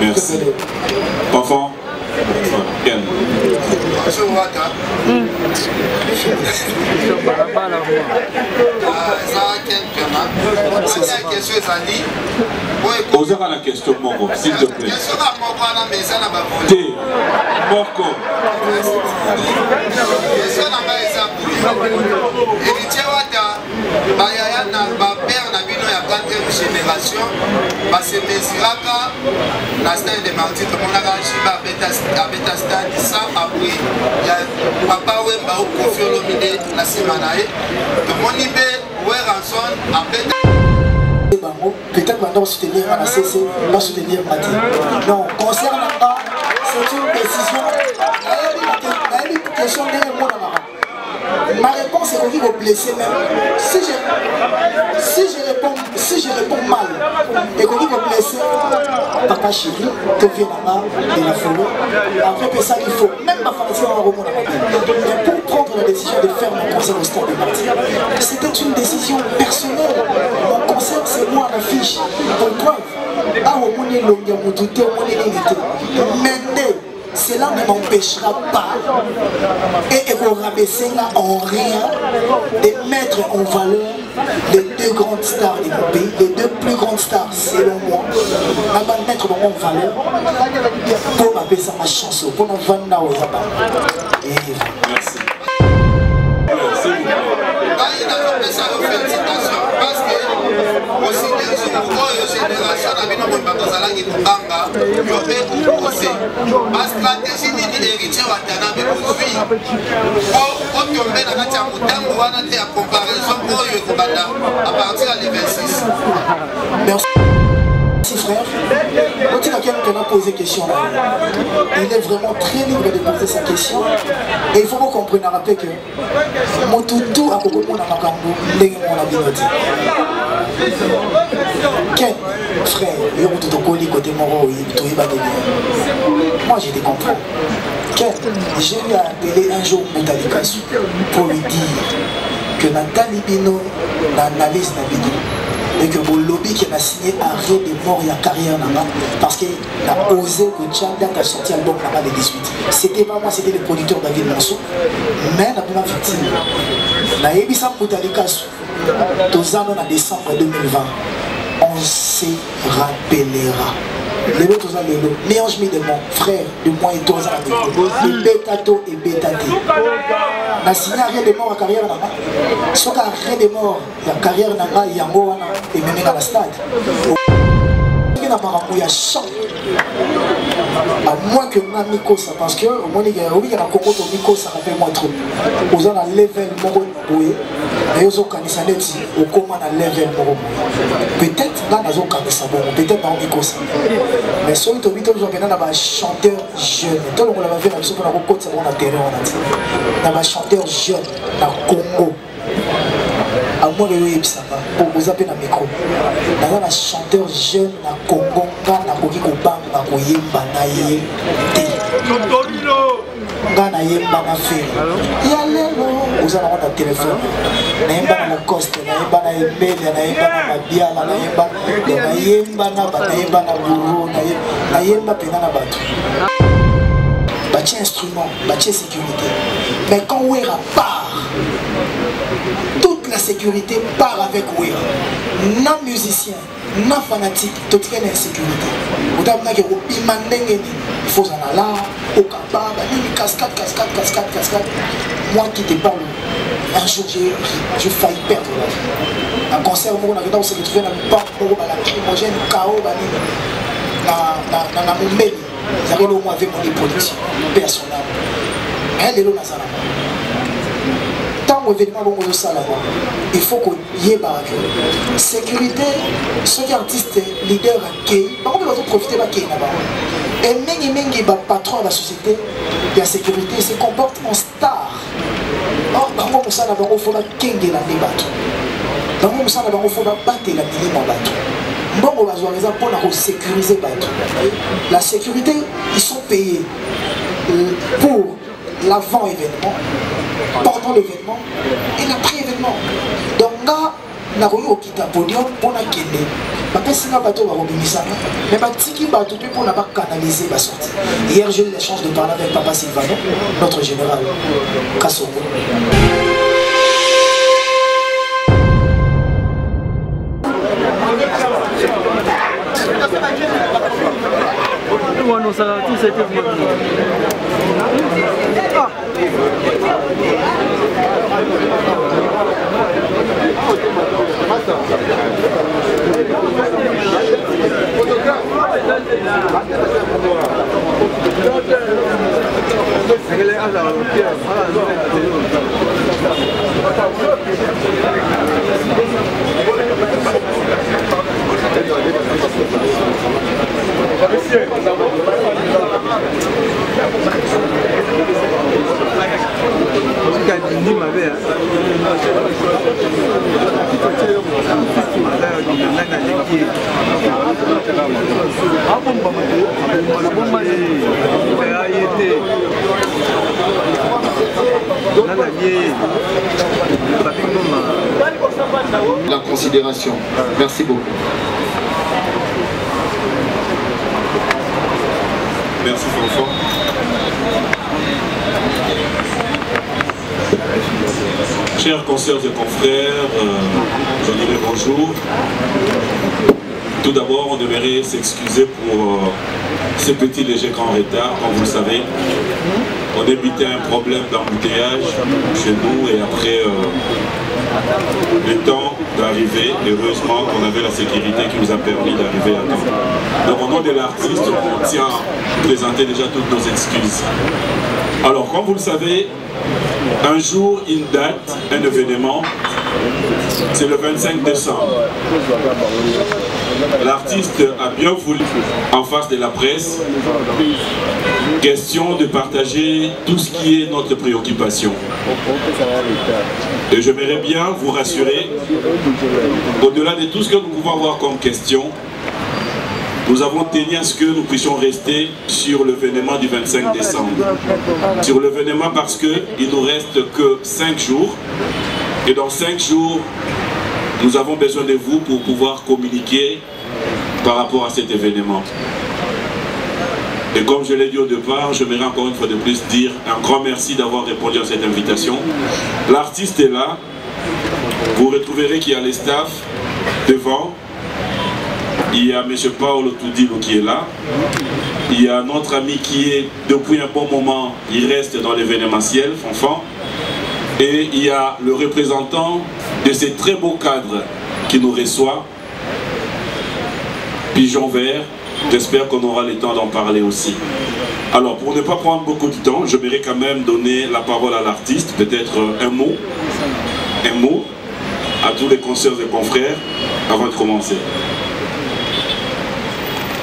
Merci. Enfant. Bien. Posez la question, Moko, s'il te plaît. Moko. Génération, se mesuraka la stade de Martin, tout le monde a Shiba Beta Stade, ça après, il y a Papa Wemba au Kofi Olomide, la Simanae, le Monibe, Weranson, à Beta. Peut-être maintenant soutenir la CC, pas soutenir Mati. Non, concernant ça, c'est une décision. La question n'est pas ma réponse est qu'on va blesser même. Si je réponds mal et qu'on va blesser papa chéri, que vient là-bas de la forêt, après ça il faut même ma famille va remonter. Mais pour prendre la décision de faire mon concert au stade de Martin, c'était une décision personnelle. Mon concert c'est moi à l'affiche. Pour preuve, à au monde l'homme, au douté, au monde l'unité. Maintenant, cela ne m'empêchera pas et vous rabaisser là en rien de mettre en valeur les deux grandes stars de mon pays, les deux plus grandes stars selon moi, de mettre en valeur pour m'appeler ma chanson, pour nous vendre aux abats. Merci. Ma stratégie ni héritier wa Tanabe aujourd'hui pour tomber dans la tiamutambo wana te ya comparaison pour yo kobanda à partir de 26. Merci frère. Quand il a quelqu'un a posé question là, il est vraiment très libre de poser sa question et il faut qu'on comprenne à rappeler que mon toutou a beaucoup de makambo ndenge mon abinoti. Quel frère, il y a tout au côté moro moi j'ai des comprends. Quel, je lui ai appelé un jour Moutalikasu pour lui dire que Nathalie Bino n'analyse Nabino et que mon lobby qui a signé arrêt de mort et carrière là-bas parce qu'il a osé que Tchanda a sorti l'album là-bas les 18. C'était pas moi, c'était le producteur David Manso. Mais la première victime, la Ebissa Moutalikasu, tous ans en décembre 2020, on se rappellera. Les autres ont les lots. Mélange mis de mon frère, de moi et toi, et Betato et Betate. On a signé rien de mort à carrière là-bas. Soit rien de mort, la carrière là-bas, il y a mort et même dans la stade. Il y a chant. À moins que ma Mikosa, parce que au moins il y a un Congo de Mikosa rappelle moi trop. Aux gens à level moro boé, et aux autres qui sont au comment à level moro. Peut-être là dans autres qui sont peut-être dans Mikosa. Mais sur le toit aujourd'hui on a un chanteur jeune. Tout le monde l'a vu dans le sur la côte sur la terre on a dit. On a un chanteur jeune dans Congo. À moins de lui pour vous appeler dans le micro. Dans un chanteur jeune dans Congo, dans Kogi Kobamba, Koyemba Naye. Gana Yemba na fait. Yalelo, vous allez avoir un téléphone. Naemba na Lacoste, Naemba na Embele, Naemba na Mabiala, Naemba na Bourreau, Naemba pena na Batou. Bâti instrument, bâti sécurité. Mais quand Ouera part, toute la sécurité part avec Ouera. Non musicien, non fanatique, tout est en insécurité. Vous avez dit qu'il faut en aller là, au Kaba, cascade. Moi qui te parle, un jour j'ai failli perdre la vie. Un concert où on s'est retrouvé dans le parc, où on a lacrymogène, chaos, dans la Moumbeli. J'avais au moins avec mon politique personnel. Elle est là, Nazarama. Tant l'événement est là, il faut qu'on y ait barrage. Sécurité, ceux qui artistes, leaders, par contre, ils vont profiter de la là-bas. Et même les patrons de la société, la sécurité se comporte en star. Or, dans mon ça, il faut la kengue la débattre. Dans mon ça, il faut la battre la minimum battre. Bon, on va jouer pour sécuriser battre. La sécurité, ils sont payés pour l'avant-événement, pendant l'événement et l'après-événement. Donc là, nakoki kokita podium mpona kende bapesinga bato bakobimisanga mais batiki bato mpe mpona bacanaliser basorti. Hier j'ai eu la chance de parler avec Papa Sylvano, notre général Kassongo. Nous ça tout c'était la considération. Merci beaucoup. Merci François. Chers consoeurs et confrères, je dirais bonjour. Tout d'abord, on devrait s'excuser pour ce petit léger grand retard. Comme vous le savez, on évitait un problème d'embouteillage chez nous et après le temps d'arriver, heureusement qu'on avait la sécurité qui nous a permis d'arriver à temps. Donc au nom de l'artiste, on tient à présenter déjà toutes nos excuses. Alors comme vous le savez, un jour, une date, un événement, c'est le 25 décembre. L'artiste a bien voulu, en face de la presse, question de partager tout ce qui est notre préoccupation. Et j'aimerais bien vous rassurer, au-delà de tout ce que nous pouvons avoir comme question, nous avons tenu à ce que nous puissions rester sur l'événement du 25 décembre. Sur l'événement parce qu'il ne nous reste que 5 jours. Et dans 5 jours, nous avons besoin de vous pour pouvoir communiquer par rapport à cet événement. Et comme je l'ai dit au départ, j'aimerais encore une fois de plus dire un grand merci d'avoir répondu à cette invitation. L'artiste est là. Vous retrouverez qu'il y a les staffs devant. Il y a M. Paolo Tudilo qui est là. Il y a notre ami qui est, depuis un bon moment, il reste dans l'événementiel, Fanfan. Et il y a le représentant de ces très beaux cadres qui nous reçoit, Pigeon Vert. J'espère qu'on aura le temps d'en parler aussi. Alors, pour ne pas prendre beaucoup de temps, j'aimerais quand même donner la parole à l'artiste, peut-être un mot à tous les consoeurs et confrères avant de commencer.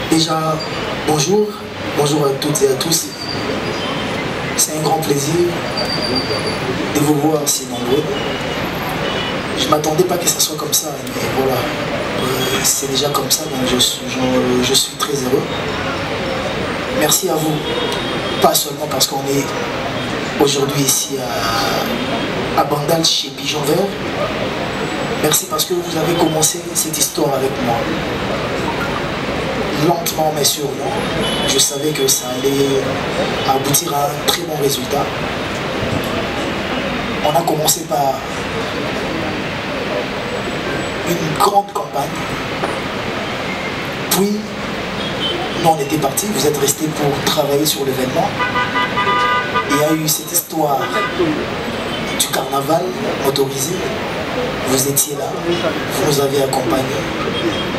Déjà, bonjour à toutes et à tous. C'est un grand plaisir de vous voir si nombreux. Je ne m'attendais pas que ce soit comme ça, mais voilà, c'est déjà comme ça, donc je suis très heureux. Merci à vous, pas seulement parce qu'on est aujourd'hui ici à Bandal chez Pigeon Vert. Merci parce que vous avez commencé cette histoire avec moi. Lentement mais sûrement, je savais que ça allait aboutir à un très bon résultat. On a commencé par une grande campagne, puis nous on était partis, vous êtes restés pour travailler sur l'événement. Il y a eu cette histoire du carnaval motorisé, vous étiez là, vous nous avez accompagnés,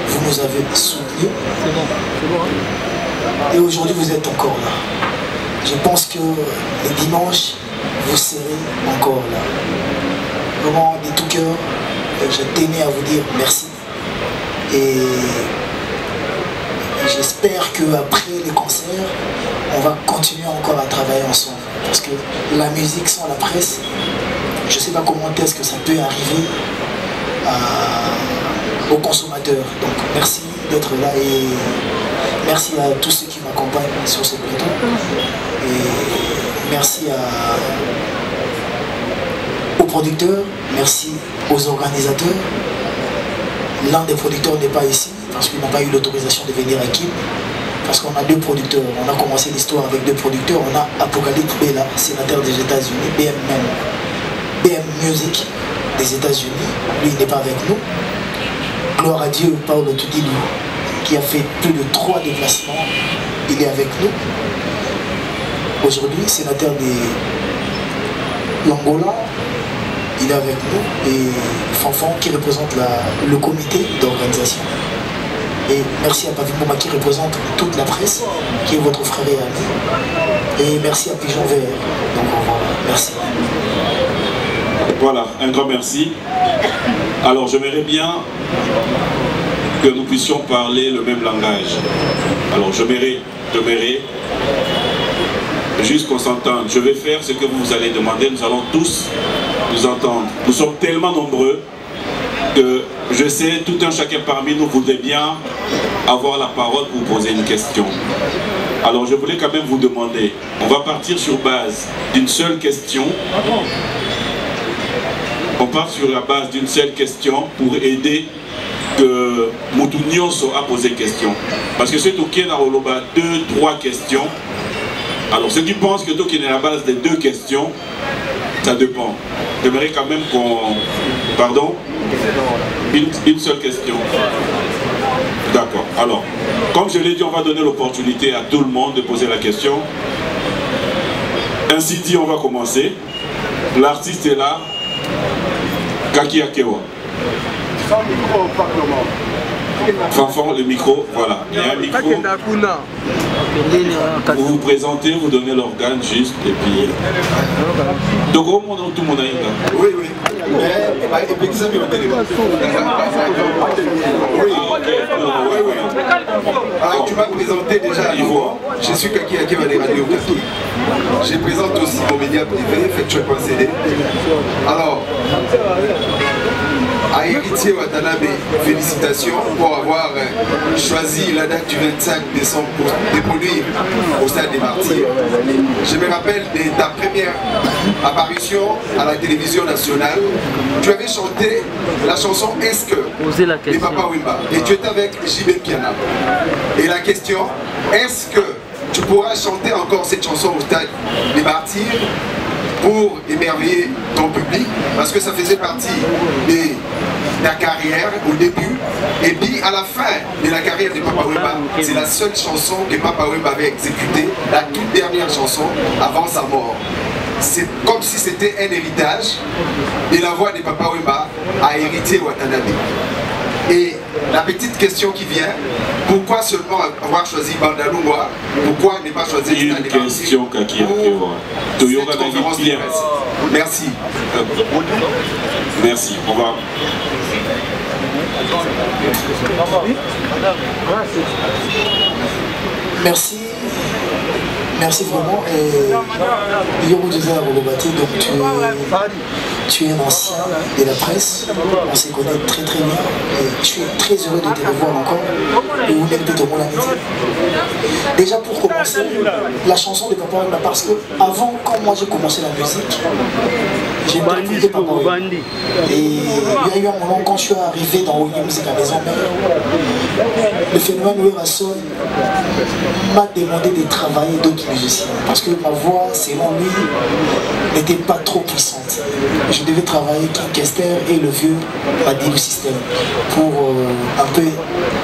vous nous avez soutenus. Et aujourd'hui vous êtes encore là. Je pense que les dimanches, vous serez encore là. Vraiment de tout cœur, je tenais à vous dire merci. Et j'espère qu'après les concerts, on va continuer encore à travailler ensemble. Parce que la musique sans la presse, je ne sais pas comment est-ce que ça peut arriver aux consommateurs. Donc merci d'être là et merci à tous ceux qui m'accompagnent sur ce plateau. Et merci aux producteurs, merci aux organisateurs, l'un des producteurs n'est pas ici, parce qu'ils n'ont pas eu l'autorisation de venir à Kim. Parce qu'on a deux producteurs. On a commencé l'histoire avec deux producteurs. On a Apocalypse Bella, sénateur des États-Unis, BM Music des États-Unis. Lui, il n'est pas avec nous. Gloire à Dieu, Paolo Tudilou, qui a fait plus de 3 déplacements. Il est avec nous. Aujourd'hui, sénateur de l'Angola, il est avec nous. Et Fanfan qui représente le comité d'organisation. Et merci à Pavi Mouma qui représente toute la presse, qui est votre frère et ami. Et merci à Pigeon Vert. Donc voilà, merci. Voilà, un grand merci. Alors j'aimerais bien que nous puissions parler le même langage. Alors j'aimerais juste qu'on s'entende. Je vais faire ce que vous allez demander, nous allons tous nous entendre. Nous sommes tellement nombreux que je sais, tout un chacun parmi nous voudrait bien avoir la parole pour poser une question. Alors je voulais quand même vous demander, on va partir sur base d'une seule question. On part sur la base d'une seule question pour aider que Moutounioso a posé question. Parce que ceux qui ont 2-3 questions, alors ceux qui pensent que tout qui est à la base des 2 questions, ça dépend. J'aimerais quand même qu'on... Pardon? Une seule question. D'accord. Alors, comme je l'ai dit, on va donner l'opportunité à tout le monde de poser la question. Ainsi dit, on va commencer. L'artiste est là. Kaki Akewa. Sans micro au Parlement. Fanfan, le micro, voilà. Il y a un micro. Vous vous présentez, vous donnez l'organe juste, et puis... Donc, au monde, tout le monde a une. Oui, oui. Alors, tu m'as présenté déjà à nouveau. Je suis Kaki Akewa des radios Kaki. Je présente aussi mon média privé, Fetchway.cd. Alors, à Héritier Watanabe, félicitations pour avoir choisi la date du 25 décembre pour dépolir au Stade des Martyrs. Je me rappelle de ta première apparition à la télévision nationale. Tu avais chanté la chanson Est-ce que de Papa Wemba et tu étais avec JB Kiana. Et la question, est-ce que tu pourras chanter encore cette chanson au Stade des Martyrs pour émerveiller ton public, parce que ça faisait partie de ta carrière au début, et puis à la fin de la carrière de Papa Wemba, c'est la seule chanson que Papa Wemba avait exécutée, la toute dernière chanson avant sa mort. C'est comme si c'était un héritage de la voix de Papa Wemba à Héritier Watanabe. Et la petite question qui vient, pourquoi seulement avoir choisi Bandalungwa? Pourquoi ne pas choisir une question Kaki Akewa. Merci. Merci. On va... Merci. Merci vraiment. Et Yoro Désert Rolobati, donc tu es un ancien de la presse. On se connaît très très bien. Et je suis très heureux de te revoir encore. Et vous n'êtes plutôt mon amitié. Déjà pour commencer, la chanson de Papa Wemba, parce que avant, quand moi j'ai commencé la musique, j'ai interprété Papa Wemba. Et il y a eu un moment quand je suis arrivé dans Oye Musique à Maison Mère, le phénomène Werason m'a demandé de travailler d'autres musiciens. Parce que ma voix, selon lui, n'était pas trop puissante. Je devais travailler King Kester et le vieux Madilu System pour un peu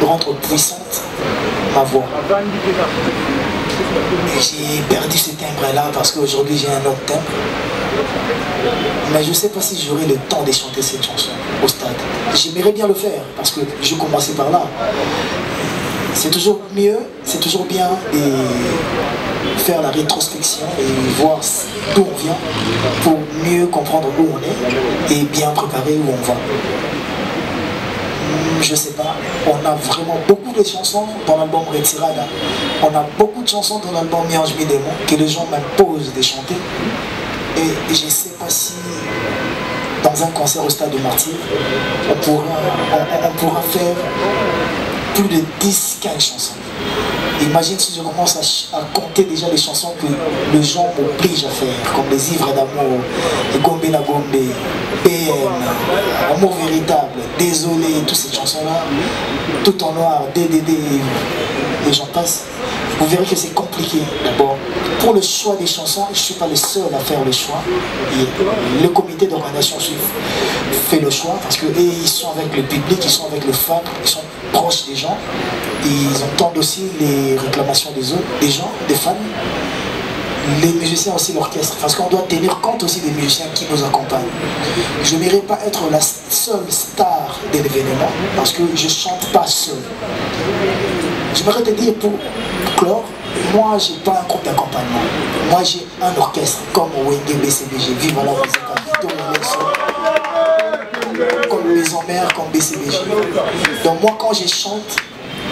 rendre puissante ma voix. J'ai perdu ce timbre-là parce qu'aujourd'hui j'ai un autre timbre. Mais je ne sais pas si j'aurai le temps de chanter cette chanson au stade. J'aimerais bien le faire parce que je commençais par là. C'est toujours mieux, c'est toujours bien de faire la rétrospection et voir d'où on vient pour mieux comprendre où on est et bien préparer où on va. Je sais pas, on a vraiment beaucoup de chansons dans l'album Retirada. On a beaucoup de chansons dans l'album Miange Midemo que les gens m'imposent de chanter. Et je ne sais pas si dans un concert au Stade de Martyrs, on pourra faire plus de 10-15 chansons. Imagine si je commence à compter déjà les chansons que les gens m'obligent à faire, comme les ivres d'amour, Gombe na Gombe, PM, Amour véritable, Désolé, toutes ces chansons-là, Tout en noir, DDD, et j'en passe. Vous verrez que c'est compliqué d'abord. Pour le choix des chansons, je ne suis pas le seul à faire le choix. Et le comité d'organisation fait le choix parce qu'ils sont avec le public, ils sont avec les fans, ils sont proches des gens. Ils entendent aussi les réclamations des autres, des gens, des fans. Les musiciens aussi, l'orchestre, parce qu'on doit tenir compte aussi des musiciens qui nous accompagnent. Je n'irai pas être la seule star de l'événement parce que je ne chante pas seul. J'aimerais te dire pour clore, moi j'ai pas un groupe d'accompagnement. Moi j'ai un orchestre comme Wenge BCBG, Viva la musique, comme Maison Mère, comme BCBG. Donc moi quand je chante,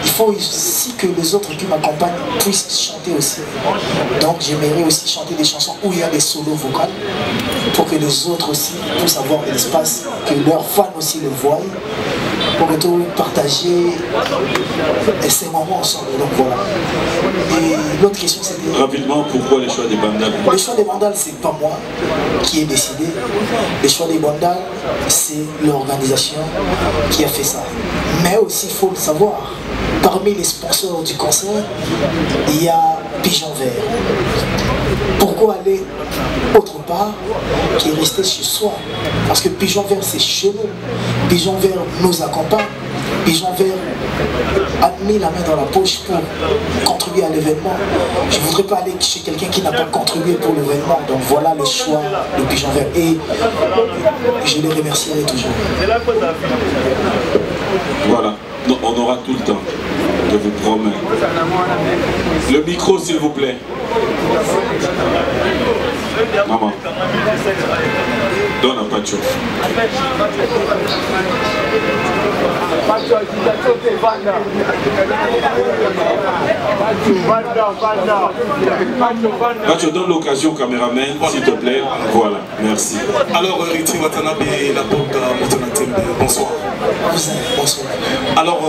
il faut aussi que les autres qui m'accompagnent puissent chanter aussi. Donc j'aimerais aussi chanter des chansons où il y a des solos vocaux pour que les autres aussi puissent avoir de l'espace, que leurs fans aussi le voient, pour que tout partager ces moments ensemble. Donc voilà. Et l'autre question c'était... Rapidement, pourquoi les choix des bandales? Le choix des bandales, c'est pas moi qui ai décidé. Le choix des bandales, c'est l'organisation qui a fait ça. Mais aussi, il faut le savoir, parmi les sponsors du concert, il y a Pigeon Vert. Pourquoi aller autre part qui est resté chez soi? Parce que Pigeon Vert, c'est chez nous. Pigeon Vert nous accompagne. Pigeon Vert a mis la main dans la poche pour contribuer à l'événement. Je ne voudrais pas aller chez quelqu'un qui n'a pas contribué pour l'événement. Donc voilà le choix de Pigeon Vert. Et je les remercierai toujours. Voilà. Non, on aura tout le temps, je vous promets. Le micro, s'il vous plaît. Maman. Donne un pacho. Pacho, donne l'occasion, caméraman, s'il te plaît. Voilà, merci. Alors, Riti Watanabe, la Boka Motonatembe, bonsoir. Bonsoir. Alors,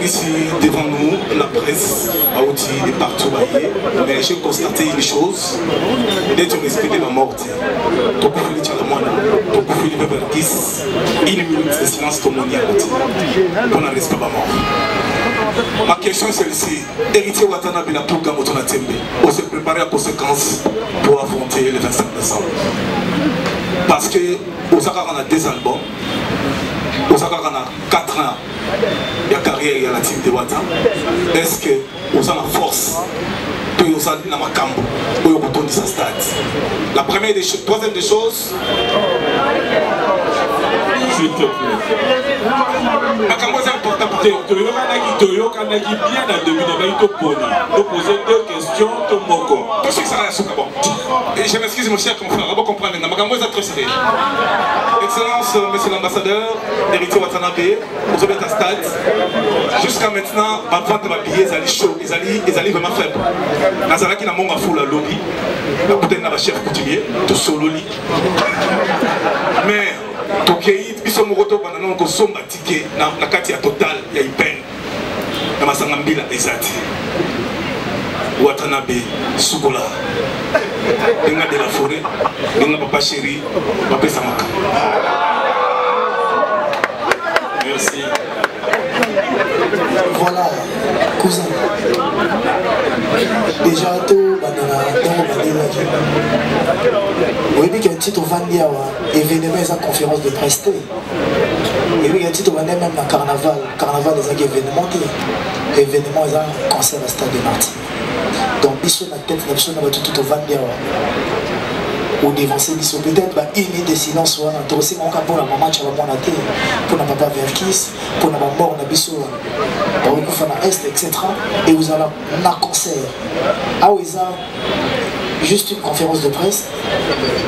ici devant nous, la presse a aussi de partout baillé, mais j'ai constaté une chose, d'être respecté la mort. Toko Philippe Chalamwana, Toko Philippe Berkis, 1 minute de silence témoignage. On ne reste pas mort. Ma question est celle-ci. Héritier Watanabe la Pouka Motonatembe, on s'est préparé à conséquence pour affronter le 25 décembre. Parce que Osaka a 2 albums, Osaka a 4 ans. Il y a carrière, il y a la team de Wata. Est-ce que vous avez la force pour vous aller dans ma cambo pour vous retourner sa stade? La première des choses, troisième des choses. S'il te plaît. Ma cambo c'est important pour Toyo Kanagi bien à demi de poser 2 questions, ton moko. Tout ce qui sera bon. Et je m'excuse mon cher confrère, on va comprendre maintenant. Ma cambo est très sérieux. Excellence, monsieur l'ambassadeur, Héritier Watanabe, vous avez un stade. Jusqu'à maintenant, ma vente de ma billet, ils allaient chaud, ils allaient vraiment faible. Nazara qui n'a pas foule à lobby, la bouteille n'a pas chef coutumier, tout solo lit. Mais, Tokei, ils sont mortos pendant que sont batiqués, la katia totale, il y a une peine. La Masangambila, exact. Watanabe, Sugola. Denga de la forêt, Denga papa chéri, papa Samaka. Merci. Voilà, cousin. Déjà, tout, oui, mais il y a un titre au Vandia, événement, il y a une conférence de presse. Et puis il y a un titre au Vandia, même dans Carnaval. Carnaval, il y a un événement. Événement, il y a un concert à Stade de Martin. Donc, il y a une tête, il y a tout au Vandia. Ou dévancer peut-être une minute de silence on aussi mon pour la maman tu vas mon athée pour la papa Verkis pour la mort na biso pour le faire na est etc. Et vous allez un concert ah oui ça juste une conférence de presse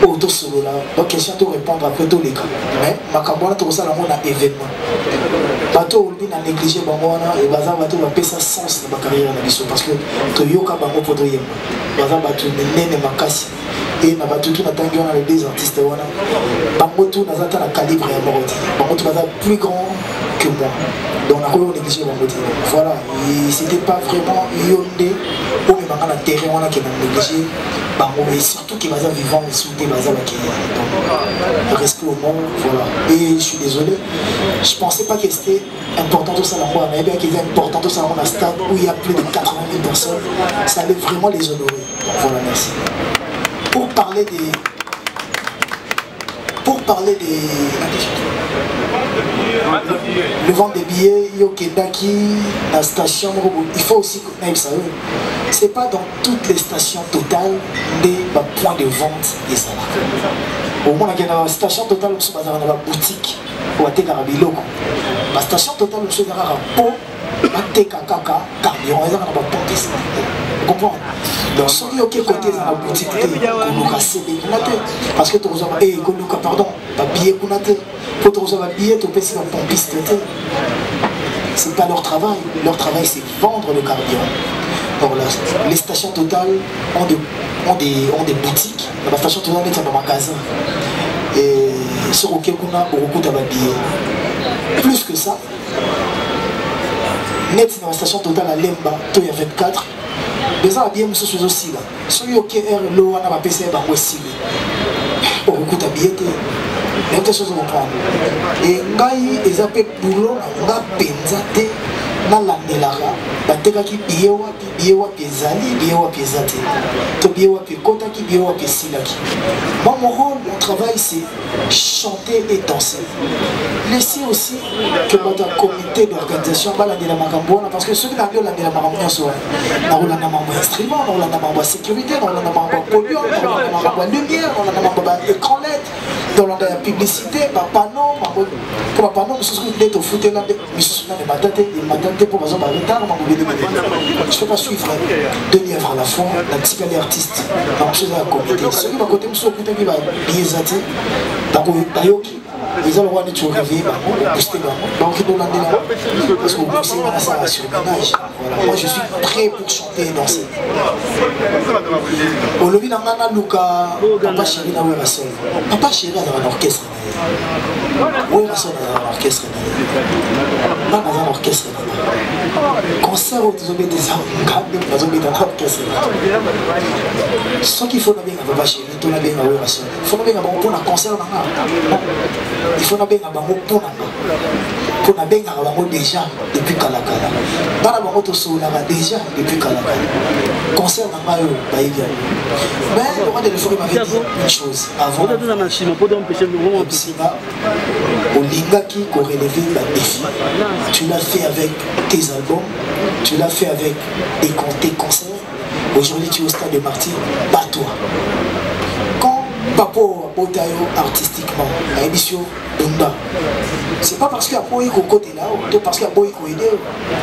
auto solo là donc question de répondre après tout l'écran mais ma cambola tout ça là on a événement bateau on a négligé bangona et bazar bateau va payer ça sens dans ma carrière na biso parce que to yoka bango pour doyer bazar bateau nene makasi et na bateau tout n'attendait on a les 2 artistes wana bango tout n'a pas la calibre ya morodi bango tout bazar plus grand que que moi. Donc on a négligé mon côté. Voilà, c'était pas vraiment Yondé ou même dans le terrain on a qui négligé. Et surtout qui va vivant et soudé baza qui donc respect au monde, voilà. Et je suis désolé, je pensais pas que c'était important tout ça là, mais bien qu'il était important tout ça dans un stade où il y a plus de 80 000 personnes, ça allait vraiment les honorer. Donc voilà, merci. Pour parler des le vent des billets, la station, il faut aussi que c'est pas dans toutes les stations totales des points de vente des salariés. Au moins, il y a une station totale où on a une boutique ou la station totale où on a un pot, un camion, on a un pompe. Vous comprenez? Donc, si on a côté dans la boutique, on a CD, parce que tu as pardon, billet pour te recevoir un billet, tu peux essayer un pompiste. C'est pas leur travail. Leur travail, c'est vendre le carburant. Donc, les stations totales ont des boutiques. La station totale est dans un magasin. Et sur lequel on a beaucoup de billets. Plus que ça, net dans la station totale à Lemba, il y a 24. Les gens habillés sont aussi là. Ceux qui ont l'eau, on a PC dans aussi. Beaucoup de billets. Il y a des choses à comprendre. Et quand ils appellent boulot, on a pensé dans l'andelara. Batekaki billet wapi ezali, billet wapi ezate. To billet wapi kotaki, billet wapi silaki. Moi, mon rôle, mon travail, c'est chanter et danser. Laissez aussi que votre comité d'organisation va l'année la macambona, parce que ceux qui n'ont pas l'année la macambona sont dans instrument, dans la sécurité, dans la polluant, dans la lumière, dans la écran LED, dans la publicité, dans le panneau, pour le panneau, je suis au foot là, je suis dans les matins pour exemple à retard, je ne peux pas suivre 2 livres à la fois, la type des artistes, donc je suis à la comité. Ceux qui vont côté, je suis au côté qui va biaisater, d'ailleurs, ils ont le droit de tout réveiller, donc ils doivent l'amener là, parce que vous pensez à ça sur le ménage. Moi je suis prêt pour chanter et danser. Au lobby d'un nana Luka, papa chéri n'a pas seul. Papa chéri a un orchestre. Oui, ma soeur a un orchestre. Pas dans un orchestre. Concert où tu as des armes, tu as des orchestre. Ce qu'il faut bien papa chéri, tu as bien ma soeur. Il faut bien pour un concert. Il faut bien pour la benga déjà depuis Kalakala. Dans la banque déjà depuis Kalakala. Concert dans ma mais le roi de l'Euphorie m'avait dit une chose avant. Au Lingaki qu'on relevait la défi. Tu l'as fait avec tes albums, tu l'as fait avec tes concerts. Aujourd'hui tu es au stade de Martyr, bats-toi. Quand Papo Botayo artistiquement, à émission Bunda. C'est pas parce qu'il y a Boy côté là, ou parce qu'il y a Boy qui aidé.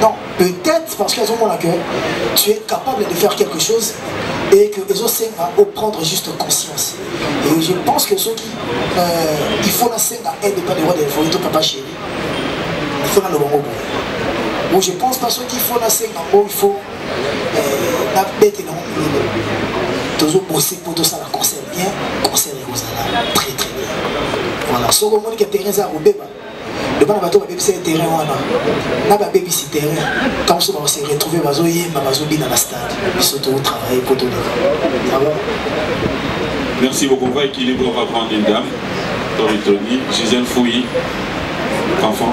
Non, peut-être parce qu'elles ont mon accueil, tu es capable de faire quelque chose et que les autres vont prendre juste conscience. Et je pense que ceux qui. Il faut la scène à aide pas des rois de l'Euphorie, papa chéri. Il faut la le bon. Bon, je pense pas ceux qui font la scène en haut, il faut la bête et non. Toujours bosser pour tout ça, la concert bien, concert et Rosala, très très bien. Voilà, ce que je dis que terrain à Obeba, le ban bateau baby c'est terrain on a baby c'est terrain. Quand on s'est retrouvé bazo yemba bazo bien dans la stade, ils sont au travail pour tout le. Ça va? Merci beaucoup. On va équilibrer, on va prendre une dame, Tony, Gisèle Fouilly. Enfant,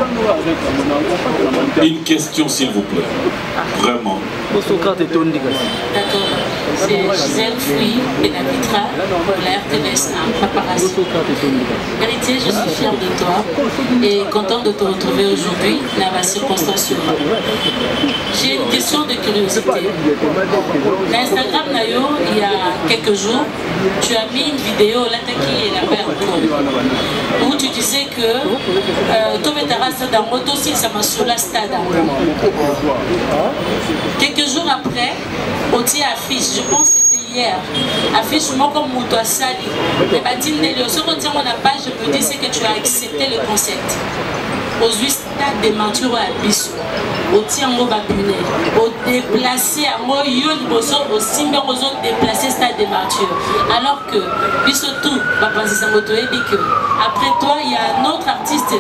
une question s'il vous plaît, vraiment. D'accord, c'est Gisèle Fouilly, Benavitra, pour la RTVS en préparation. Héritier, je suis fière de toi et contente de te retrouver aujourd'hui dans la circonstance suivante. J'ai une question de curiosité. Dans Instagram, Nayo, il y a quelques jours, tu as mis une vidéo, l'attaquée et la paire où tu disais que dans moto si ça m'a sur la stade. Quelques jours après, on dit affiche, je pense que c'était hier, affiche moi comme Mouto Sali. Et bah dit ce qu'on dit dans la page, je peux dire c'est que tu as accepté le concept. aujourd'hui stade de martyr à biso au tiango babune au déplacer à moi yo liboso au simbe ozo déplacer stade de martyr alors que biso tout bapanzi sangoto et dit que après toi il y a un autre artiste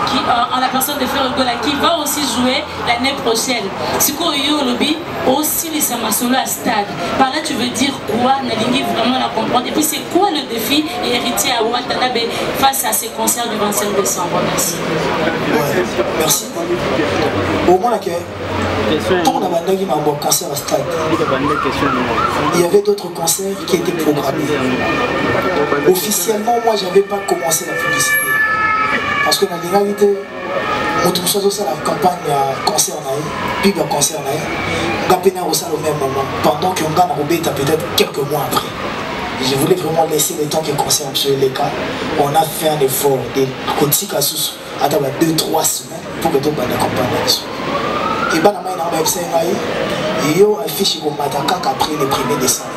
qui en la personne de Frère Gola qui va aussi jouer l'année prochaine. Siko yo lobby aussi les samasolo à stade. Par là tu veux dire quoi Nalingi vraiment la comprendre et puis c'est quoi le défi et héritier à Watanabe face à ces concerts du 25 décembre? Merci. Ouais, merci. Au moins, quand on a bandé un concert à stade, il y avait d'autres concerts qui étaient programmés. Officiellement, moi, je n'avais pas commencé la publicité. Parce que dans la réalité, on trouve ça aussi la campagne concert, puis le concert, on a peine au même moment, pendant qu'on gagne peut-être quelques mois après. Je voulais vraiment laisser le temps que concerne les cas. On a fait un effort de côté Kasus à 2-3 semaines pour que tout le monde accompagne. Et bien, il y a un affiche au Mataka après le 1er décembre.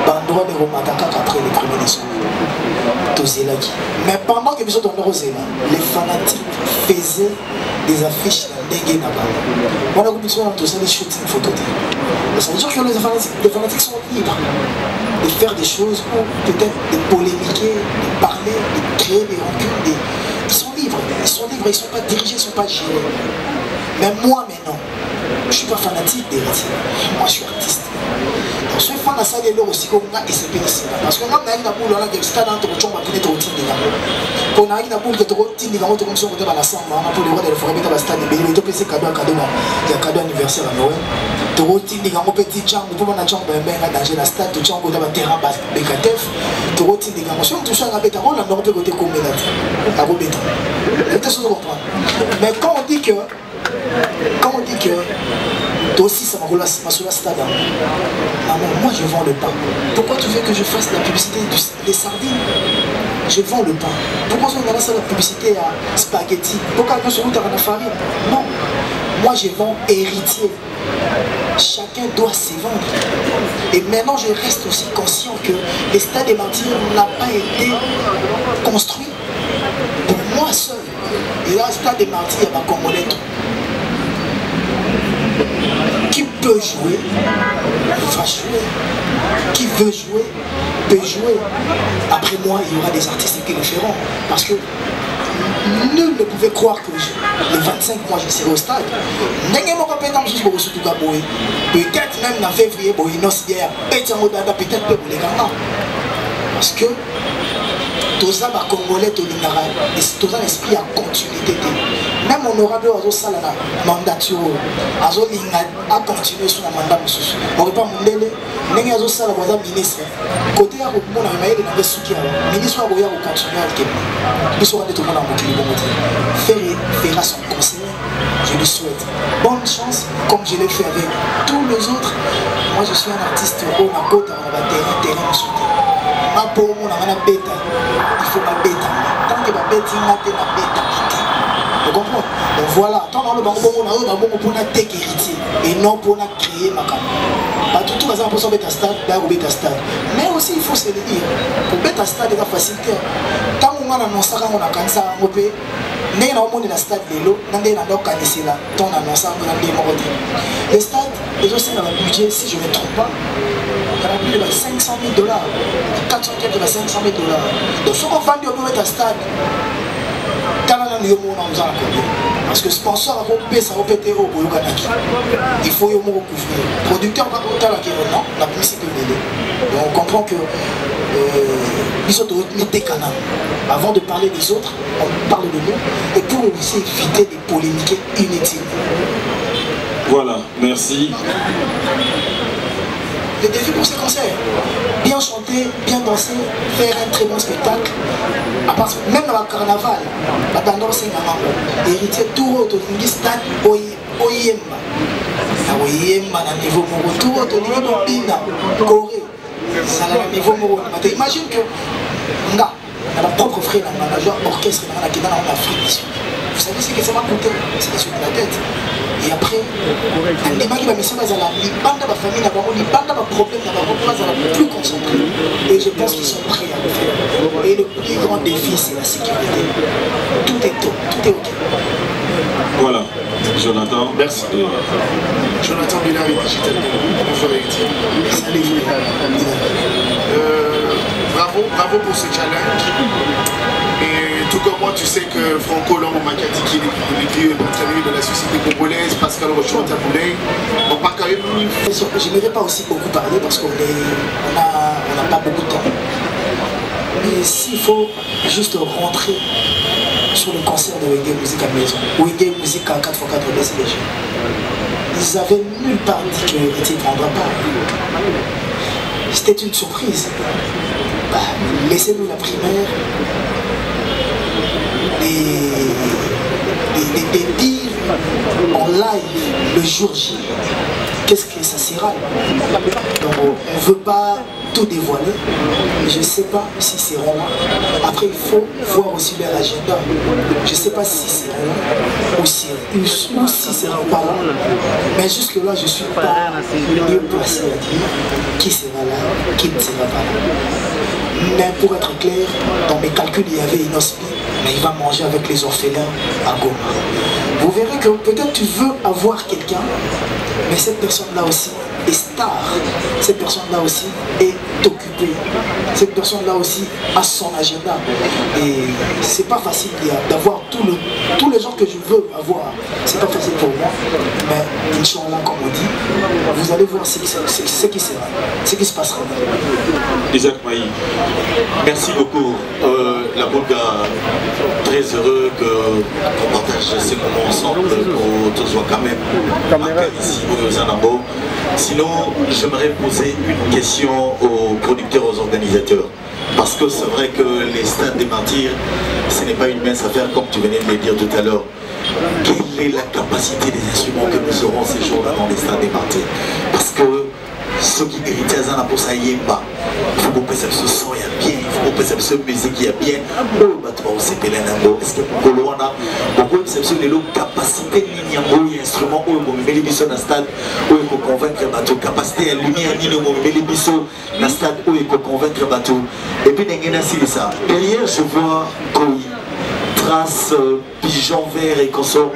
Bandroit de Mataka après le 1er décembre. Mais pendant que nous sommes dans les fanatiques faisaient des affiches dégueu là-bas. On a compris dans tout ça, les shootings photos. Ça veut dire que les fanatiques sont libres de faire des choses ou peut-être de polémiquer, de parler, de créer des rancunes. Ils sont libres, ils ne sont pas dirigés, ils ne sont pas gérés. Mais moi maintenant, je ne suis pas fanatique d'héritier. Moi je suis artiste. Donc je suis fan de ça de l'eau aussi comme on a essayé ici. Parce que quand on a une boule, on a des stades entre les gens qui ont été routines. Quand on a une boule qui est routine, on a une commission qui est à la sambre, on a pour les rois de la forêt, on a un stade de Béli, on a un cadeau à cadeau, il y a un cadeau anniversaire à Noël. Tu routines, on a un petit champ, on peut avoir un champ, on a danger la stade, tu as un terrain bécatef, tu routines, on a tout ça, on a un béton, on a un côté comme un béton. Mais quand on dit que toi aussi ça m'a sur la stade. Moi je vends le pain. Pourquoi tu veux que je fasse la publicité des sardines? Je vends le pain. Pourquoi on a la publicité à spaghetti? Pourquoi on se route à la farine? Non. Moi je vends héritier. Chacun doit se vendre. Et maintenant je reste aussi conscient que le stade des martyrs n'a pas été construit pour moi seul. Et là, le stade des martyrs, il y a ma Congolais. Qui peut jouer, va jouer. Qui veut jouer, peut jouer. Après moi, il y aura des artistes qui le feront. Parce que nul ne pouvait croire que le 25 mois je serai au stade. Peut-être même en février, peut-être parce que tous les Congolais, tous les esprits en continuité. Même honorable à mandature, à continuer sur la mandat. On ne peut pas mandele, mais à ministre. Côté à mon avis, il y ministre à continuer à il sera tout le monde en fera son conseil. Je lui souhaite bonne chance, comme je l'ai fait avec tous les autres. Moi, je suis un artiste au Nakota, on va terrain ma peau, on a un bêta. Il faut ma bêta. Tant que ma bêta, il m'a bêta. Vous comprenez? Donc voilà, tant que on a pour héritier et non pour créer ma cam. Pas tout le monde pour bêta stade, bêta stade. Mais aussi il faut se le dire. Pour bêta stade, il y a facilité. Tant qu'on a annoncé qu'on a cancer, on peut. N'est pas au la stade de l'eau, n'a pas organisé là. Tant annoncé qu'on a des morts. Le stade, les aussi dans le budget, si je ne me trompe pas. Il y a plus de 500 000 $, 400 000 $, 500 000 $. Donc, ce qu'on vend au mettre à stade, parce que sponsor a ça au PTO au Yoganaki. Il faut y couvrir. Producteur pas autant non, la publicité est. Donc on comprend que ils ont des canaux. Avant de parler des autres, on parle de nous. Et pour aussi éviter des polémiques inutiles. Voilà, merci. Le défi pour ces concerts, bien chanter, bien danser, faire un très bon spectacle. Même dans le carnaval, la tendance est à héritier tout autre, on dit stade Oyemba. Oyemba, à niveau moro, tout autre, on dit Bina, Corée. Ça a un niveau moro. Imagine que, on a ma propre frère, on a un orchestre qui est en Afrique. Vous savez ce que ça m'a coûté? C'est sur la tête. Et après, les gens qui va mission, ils ont les bandes de ma famille, les bandes de ma problème, ils sont plus concentrés. Et je pense qu'ils sont prêts à le faire. Et le plus grand défi, c'est la sécurité. Tout est OK. Voilà, Jonathan. Merci. Jonathan Millard et Digital. Bonjour Héritier. Salut. Bravo pour ce challenge. Et tout comme moi, tu sais que Franco Lombo Makati, qui est le vieux entraîneur de la société congolaise, Pascal Rochon Taboulay, on part quand même. Je n'aimerais pas aussi beaucoup parler parce qu'on n'a pas beaucoup de temps. Mais s'il faut juste rentrer sur le concert de Wenge Musique à Maison, Wenge Musique à 4x4 BCDG, ils avaient nulle part dit que Héritier ne prendra pas. C'était une surprise. Bah, laissez-nous la primaire, les dire en live le jour J. Qu'est-ce que ça sera? Donc on ne veut pas tout dévoiler. Je ne sais pas si c'est là. Après, il faut voir aussi leur agenda. Je ne sais pas si c'est là ou si c'est pas là. Mais jusque-là, je ne suis pas mieux placé à dire qui sera là, qui ne sera pas là. Mais pour être clair, dans mes calculs, il y avait Inospi, mais il va manger avec les orphelins à Goma. Vous verrez que peut-être tu veux avoir quelqu'un, mais cette personne-là aussi est star. Cette personne-là aussi est occupée. Cette personne-là aussi a son agenda. Et c'est pas facile d'avoir tous les gens que je veux avoir. C'est pas facile pour moi. Mais Inch'Allah, comme on dit, vous allez voir ce qui sera, ce qui se passera. Isaac Maï. Merci beaucoup. La Bolga, très heureux qu'on partage ces moments ensemble pour tous quand même ici au Zanabo. Sinon, j'aimerais poser une question aux producteurs, aux organisateurs. Parce que c'est vrai que les stades des martyrs, ce n'est pas une mince affaire comme tu venais de le dire tout à l'heure. Quelle est la capacité des instruments que nous aurons ces jours-là dans les stades des martyrs? Parce que ceux qui héritent à pour ça y est pas. Il faut que ça se son bien, il faut que ça se musique qui a bien. Oh, bah tu vas aussi péler un mot. Est-ce que Coloana, pourquoi c'est sur les capacités de ligne en instrument où on met les bisous dans le stade où il faut convaincre le bateau, capacité à lumière ni le met les bisous dans le stade où il faut convaincre le bateau. Et puis dans ça. Derrière je vois Koui, trace, pigeon vert et consort.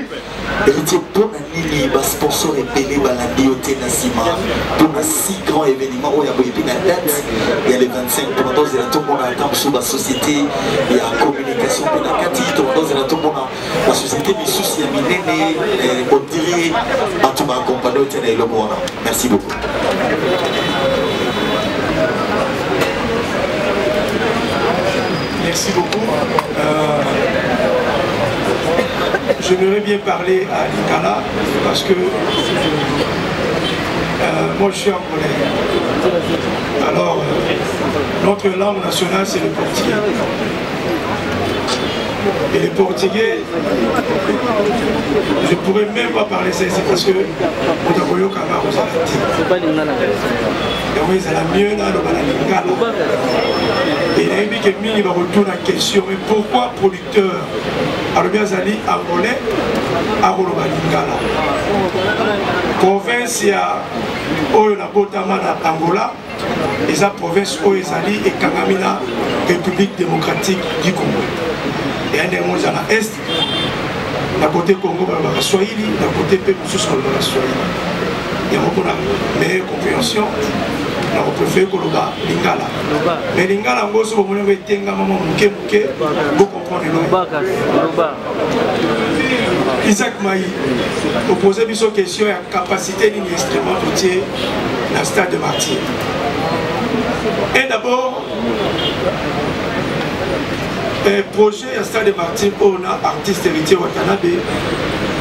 Héritier, pour un sponsor et Pelé Balandi au Ténasima, pour un si grand événement où il y a une date, il y a les 25, tout le monde est là, tout le monde a un sur la société, il y a la communication, tout le monde est là, tout le monde a la société, mais sous il y a Minéné, on dirait, tout le monde accompagné au Ténasima. Merci beaucoup. Merci beaucoup. J'aimerais bien parler à Lingala parce que moi je suis angolais. Alors, notre langue nationale c'est le portugais. Et les portugais, je ne pourrais même pas parler ça ici parce que Moutakoyo Kama Rosalati. C'est pas Lingala. Et oui, c'est la mieux dans le Lingala. Et il a dit que Mini va retourner à la question, mais pourquoi producteur Arobiazali angolais à Lingala? Province ya Oyo na Botama na Angola, et sa province Oyezali et Kangamina, République démocratique du Congo. Et un des mots à l'Est, d'un côté Congo, il y a Swahili, d'un côté Pémoussous, il y a Swahili. Il y a une meilleure compréhension. On préfère que Lingala. Mais Lingala, on va vous dire que vous comprenez. Isaac Maï, vous posez une question à la capacité d'un instrument routier dans le stade de Martyr. Et d'abord, le projet à stade de Martyr, on a artiste héritier Watanabe,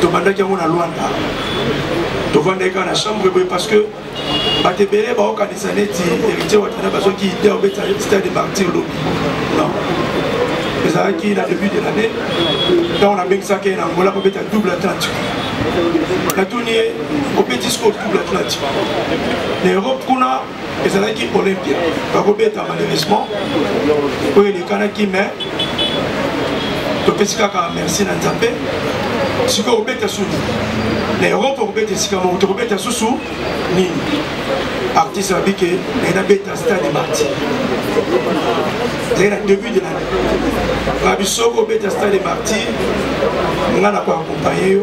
demandé qu'il y a un Luanda. Devant les gars dans la chambre parce que Batebele va organiser un héritier Watanabe qui est au stade de Martyr. Non. Mais ça qui est au début de l'année, là on a bien ça qui est en Angola pour mettre un double Atlantique. La tournée au petit score double Atlantique. L'Europe qu'on a, et ça qui est Olympia. Par contre, malheureusement, oui, les Kanaki, mais le petit caca, merci Nanzapé. Si vous êtes sous l'Europe, vous êtes ici, vous êtes sous Nini. Artiste a dit que il a été à stade de Martyr. C'est le début de l'année. Rabbi Soko est à stade de Martyr. On a accompagné,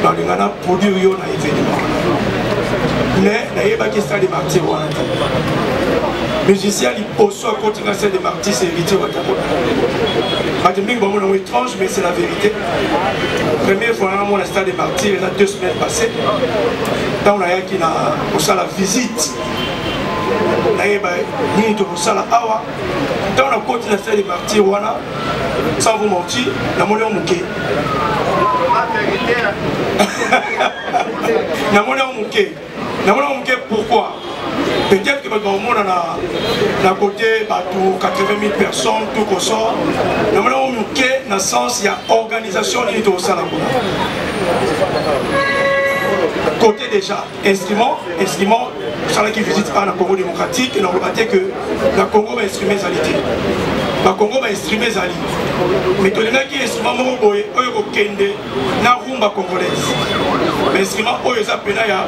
on a produit un événement. Mais il n'y a pas de stade de Martyr. Musicien, il pose à côté de stade de Martyr, c'est évité. C'est étrange, mais c'est la vérité. Première fois, on a stade de Martyr, il y a 2 semaines passées. Quand on a eu la visite, on a eu awa. Quand on a continué à stade de Martyr, sans vous mentir, on a monnaie en mouquet. Pourquoi? Peut-être que le monde a côté 80 000 personnes, tout comme ça. Dans le sens, il y a organisation au Salaguna. Côté déjà, instrument, ça qui visite pas le Congo démocratique, et on va dire que le Congo va instrumer Zalité. Le Congo va instrumer Zali. Mais tout le monde qui est instrument, il y a na rumba congolaise. L'instrument, il y a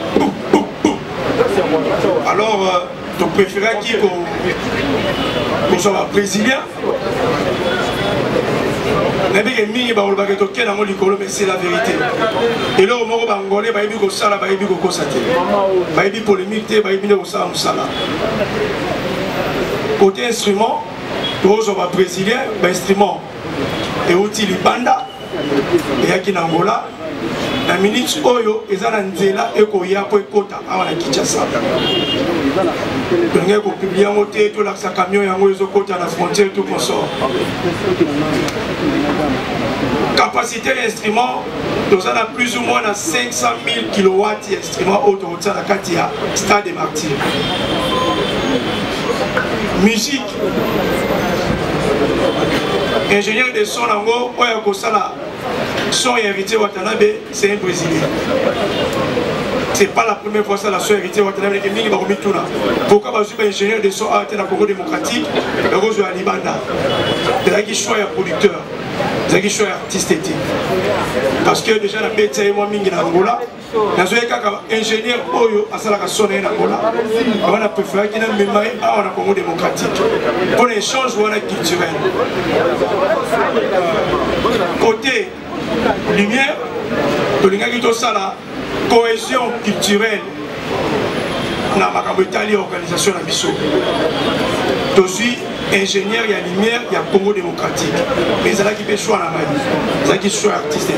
alors, tu préférais qui qu'on soit brésilien? Mais c'est la vérité. Et là, on va angolais, polémique, côté instrument, tu vas brésilien, instrument et outil banda, et à Angola. La minute Oyo, ils ont Nzela et Koya pour Kota à la Kinshasa. Ils ont publié un hôtel, tout l'accès camion, ils ont Kota à la frontière, tout comme ça. Capacité d'instrument, nous avons plus ou moins 500 000 kW d'instruments autour de la Katia, Stade des Martyrs. Musique. Ingénieur de son en haut, Oya Kosala. Son héritier Watanabe, c'est un Brésilien. C'est pas la première fois que la son héritier Watanabe est venu à Mituna. Pourquoi je suis ingénieur de son art dans le Congo démocratique, le rose de Alibanda. C'est là qu'il choisit un producteur, c'est là qu'il choisit un artiste. Parce que déjà, la bête est moi mingi en Angola. Dans un cas, ingénieur Oyo, à la sonne en Angola, on a préféré qu'il y ait un mémoire à la Congo démocratique. Pour l'échange culturel. Côté lumière, la cohésion culturelle dans la organisation de la mission. Je suis ingénieur, il y a lumière, il y a Congo démocratique. Mais c'est là qui peut choisir la magie, c'est là qui choisit artiste.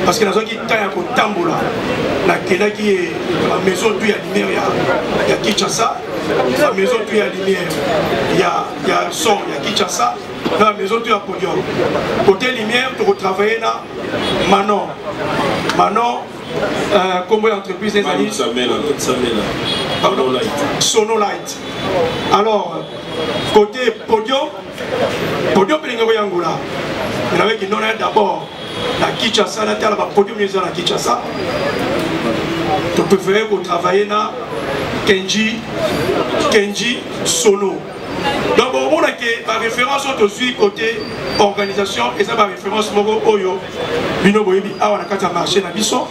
Parce que dans un qui taille un tamboula, la maison où il y a lumière, il y a Kinshasa. La maison où il y a lumière, il y a son, il y a Kinshasa. Dans la maison où il y a podium. Côté lumière, tu vas travailler dans Manon. Manon, comment l'entreprise des amis Sonolight. Alors, côté podium, podium est Angola. Il y avait qui donnait d'abord la Kinshasa, la podium est la Kinshasa. Tu préfères travailler dans Kenji Sono. Donc, on a la référence aussi côté organisation et ça va référence Mogo Oyo. Bino Boyebi, on a qu'à marcher dans Bisson.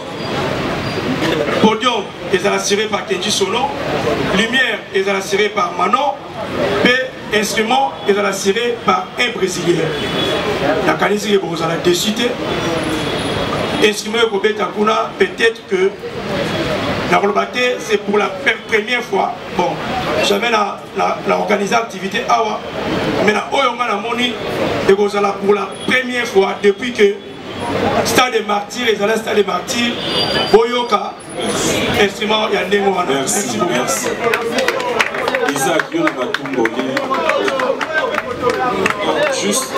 Podium est assuré par Kenji Sono. Lumière est assuré par Manon. Et instrument est assuré par un Brésilien. La Kanisi est pour la décité. Instrument peut-être que c'est pour la première fois. Bon, j'avais organisé l'activité Awa, mais la Oyonga Moni est pour la première fois depuis que Stade des Martyrs et Zala Stade des Martyrs, Boyoka, instrument Yandengwana. Merci, merci. Isaac, Yon Matumboli. Juste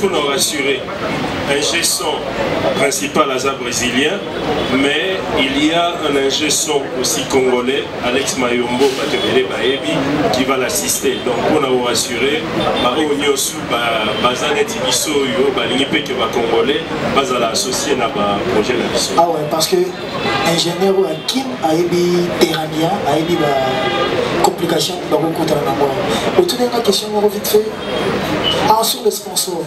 pour nous rassurer, un ingé-son principal à brésilien, mais il y a un ingé-son aussi congolais, Alex Mayombo qui va l'assister. Donc pour nous rassurer, congolais, associé à projet de la. Ah ouais, parce que ingénieur Kim a eu terranien, a eu complications dans le coup de la autour de la question, on va vite fait. Ah, sur les sponsors.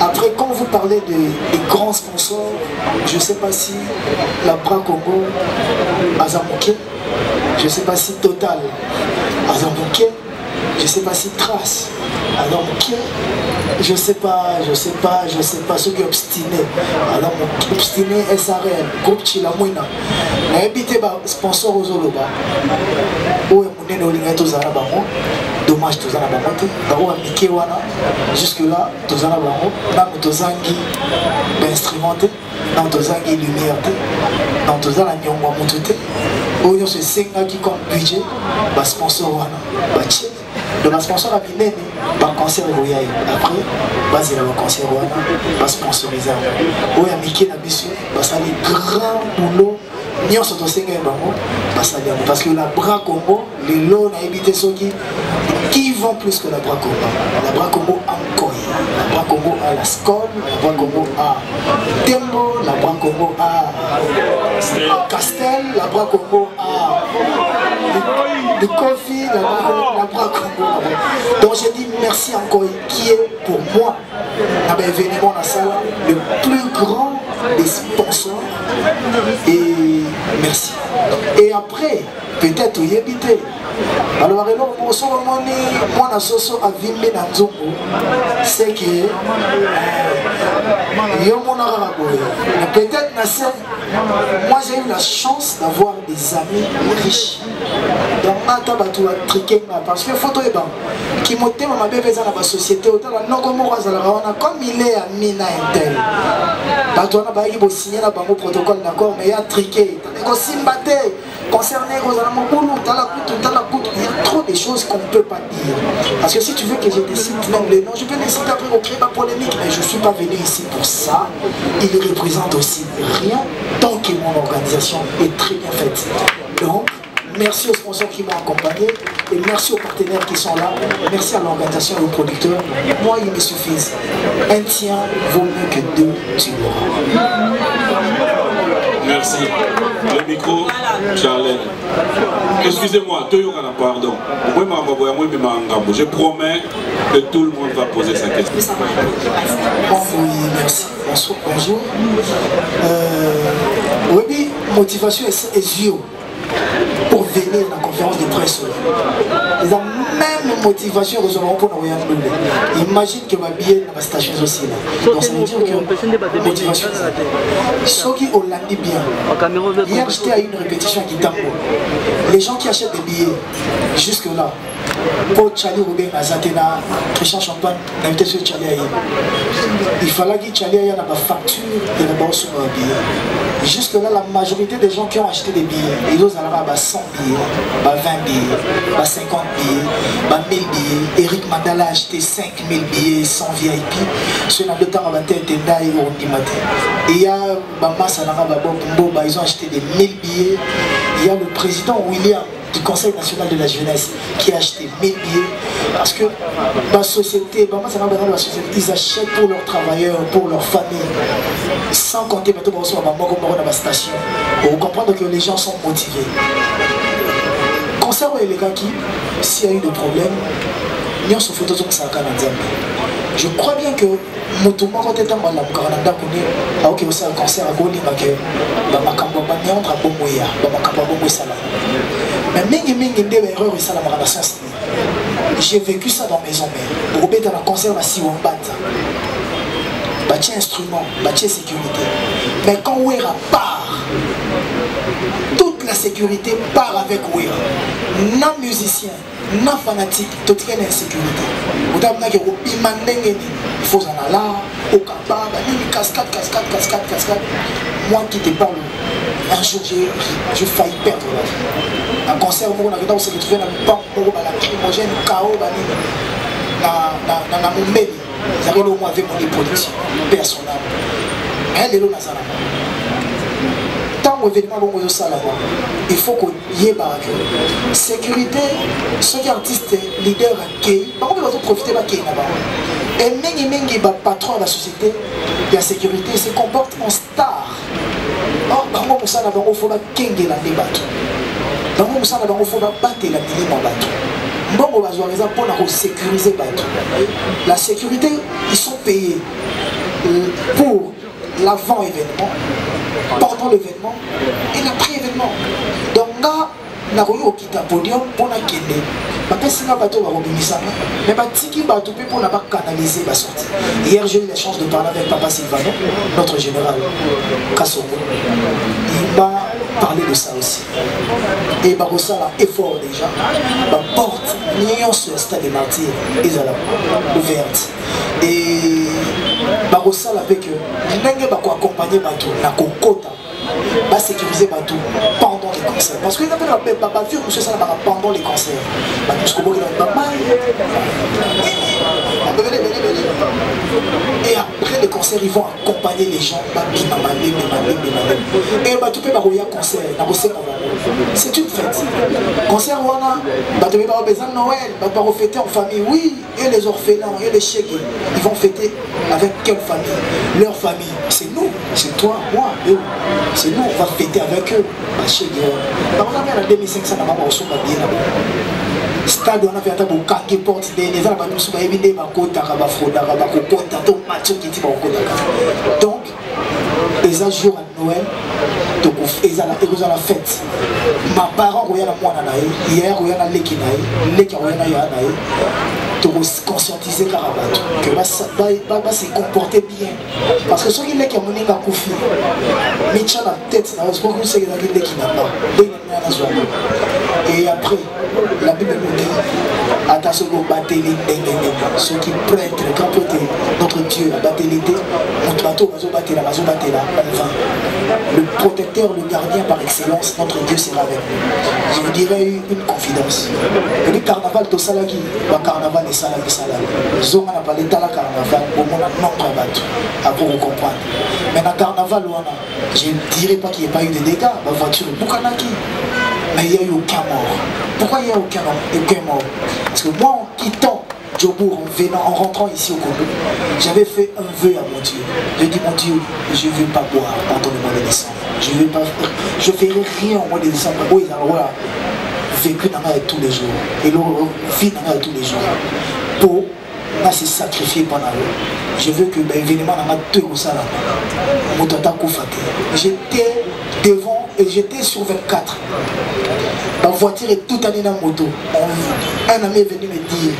Après, quand vous parlez des grands sponsors, je ne sais pas si la Bras Congo, Azamouké, je ne sais pas si Total, Azamouké, je ne sais pas si Trace, Azamouké, je ne sais pas ceux qui sont obstinés, obstinés SRL, groupe Chilamouina, habité par sponsor aux Oloba, où est mon nez tous à la banque. Dommage tous en abamate, d'abord à Mikewana, jusque-là, tous en abamate, dans tous en qui instrumenté, dans tous en qui lumière, dans tous en la nyongwa moutouté, où il y a ce 5 qui compte budget, bah sponsor wana, bah tché, de la sponsor à Binene, bah concert Royaï, après, bah il y a le concert wana, bah sponsorisé, où il y a Mike Nabisu, bah ça les grands boulots. Parce que la Bras Congo, les lots n'a évité ceux qui vont plus que la Bras Congo. La Bras Congo a Nkoy, la Bras Congo a la Skol, la Bras Congo a Tembo, la Bras Congo a Castel, la Bras Congo a le Coffee, la Bras Congo. Donc j'ai dit merci à Nkoy qui est pour moi, dans l'événement dans la salle, le plus grand des sponsors. Et merci. Et après, peut-être y habiter. Alors, moi, la soso a vimé dans Zongo, c'est que peut-être moi j'ai eu la chance d'avoir des amis riches. Donc, parce que photo est bon. Qui m'a dit ma bébé dans la société, comme il est ami na intel. On a signé le protocole d'accord, mais il y a triqué. Concerné il y a trop de choses qu'on ne peut pas dire. Parce que si tu veux que je décide même les noms, je peux les citer après pour créer ma polémique, mais je ne suis pas venu ici pour ça. Il représente aussi rien tant que mon organisation est très bien faite. Donc, merci aux sponsors qui m'ont accompagné et merci aux partenaires qui sont là. Merci à l'organisation et aux producteurs. Moi, il me suffit. Un tien vaut mieux que deux, tu l'auras. Merci. Le micro, Charlène. Excusez-moi, pardon. Je promets que tout le monde va poser sa question. Oui, merci. Bonjour. Oui, motivation est yeux pour venir à la conférence de presse. Ils ont même motivation pour nous. Imagine que ma billet dans la station aussi là. Donc ça veut dire que motivation. Ceux qui ont l'année bien. Hier j'étais à une répétition qui tambour. Les gens qui achètent des billets jusque là. Pour Charlie Robin Azatena, Christian Champagne, invité sur Charlie Aïe. Il fallait que Charlie Aïe ait une facture et une bonne sur un billet. Jusque là, la majorité des gens qui ont acheté des billets, ils ont 100 billets, 20 billets, 50 billets, 1000 billets. Eric Mandala a acheté 5000 billets sans VIP. Ceux qui ont le temps à la tête, et il y a Massa Naraba, ils ont acheté des 1000 billets. Il y a le président William du Conseil national de la jeunesse qui a acheté 1000 billets parce que la société, ils achètent pour leurs travailleurs, pour leurs familles, sans compter maintenant dans la station. Pour comprendre que les gens sont motivés. Concernant les gars qui, s'il y a eu des problèmes, nous sommes photos de ça. Je crois bien que Moutouma quand est en bas de Canada connaît ok aussi un concert à Goli que dans ma campagne on a bon moyen dans ma campagne bon ça là mais mingi des erreurs et ça la relation j'ai vécu ça dans mes ombres pour être dans un concert à Siwambata bâti instrument bâti sécurité mais quand Ouera part toute la sécurité part avec Ouera non musicien non fanatique tout est en insécurité vous avez dit que il faut en aller au Kaba, cascade. Moi qui te parle, un jour j'ai failli perdre la vie. Un concert, on s'est retrouvé dans le banc, la lacrymogène, chaos, dans mon mail. Ils arrivent au moins avec mon production personnelle. Elle est là, tant événement il faut qu'on y ait la sécurité, ceux qui artistes, leaders, par contre, ils vont profiter de la et Mengi, patron de la société, de la sécurité, se comporte en star. Or, il faut qu'il la débat. Il faut battre la milieu pour sécuriser. La sécurité, ils sont payés. pour l'avant-événement, pendant l'événement et l'après-événement. Donc là, na koyi okita podium pour la kende. Bapesi na bateau va robinisa. Mais batiki bateau pour la canaliser la sortie. Hier j'ai eu la chance de parler avec Papa Silvano, notre général Kassongo. Il m'a parlé de ça aussi. Et Barossa a effort déjà. La porte, nions sur le stade des martyrs, ils sont ouverte. Et Barossa avec eux, il n'a pas accompagner bateau, la cocota. Va sécuriser bateau pendant les concerts. Parce que papa vieux monsieur ça pendant les concerts. Et après les concerts, ils vont accompagner les gens. Et bateau peut pas concert. C'est une fête. Concert bateau peut besoin de Noël, bateau fêter en famille. Oui, et les orphelins et les chèques, ils vont fêter avec quelle famille? Leur famille. C'est nous, c'est toi, moi, eux. C'est nous, on va fêter avec eux. Par exemple, en 2500, on va aussi bien stade, on a fait un peu de porte des gens, donc, les jours à Noël, ils ont la fête. Ma parent, hier, de conscientiser Karabato, que va se comporter bien. Parce que ceux qui ont mené à Koufi, mais tu as la tête, c'est pour que vous qui n'a pas. Et après, la Bible nous dit, attention au batelé, ceux qui prêtent le grand côté, notre Dieu, la batelité, notre bateau, le protecteur, le gardien par excellence, notre Dieu sera avec nous. Je vous dirais une confidence. Le carnaval de Salagi, le carnaval de Salagi. Zonga n'a pas l'état la carnaval, au moins un nombre de bateaux, pour vous comprendre. Mais dans le carnaval, je ne dirais pas qu'il n'y ait pas eu de dégâts, la voiture est Bukanaki. Mais il n'y a eu aucun mort. Pourquoi il n'y a aucun mort? Parce que moi, en quittant Djobour, en rentrant ici au Congo, j'avais fait un vœu à mon Dieu. J'ai dit, mon Dieu, je ne vais pas boire pendant le mois de décembre. Je ne ferai rien au mois de décembre. Oui, alors vécu dans la tous les jours. Et l'on vit dans la tous les jours. Pour se sacrifier pendant eux. Je veux que l'événement n'a pas tout ça là. J'étais devant et j'étais sur 24. La voiture est toute année dans la moto. Un ami est venu me dire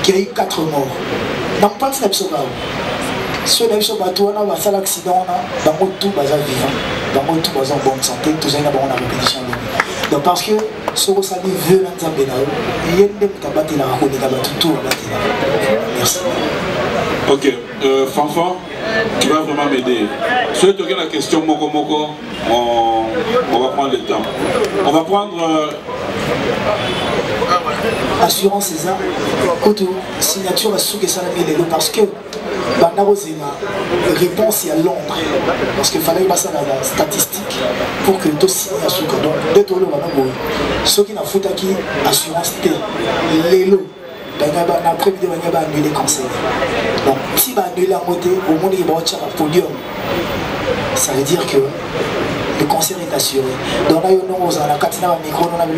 qu'il y a eu 4 morts. Dans pas de Snapsogao. Ceux qui ont bateau, on a un accident, dans le tout, ils sont vivants. Dans le tout, ils sont en bonne santé. Tout ça, ils ont une répétition. Donc parce que ce que ça veut dans Zambie, il y a des tout. Merci. Ok, Fanfan, tu vas vraiment m'aider. Si tu as la question Moko Moko, on va prendre le temps. On va prendre... Assurance César, signature à Souké Salami Lelo parce que Banarosema réponse à Londres parce qu'il fallait passer à la statistique pour que tout signe à Souké. Donc, dès que le Banabo, ceux qui n'ont foutu qui assurance T, Lelo, après il va annuler le cancer. Donc, si il va annuler la montée, au monde il va avoir un podium. Ça veut dire que le cancer est assuré. Donc là, on a la catina micro, on a le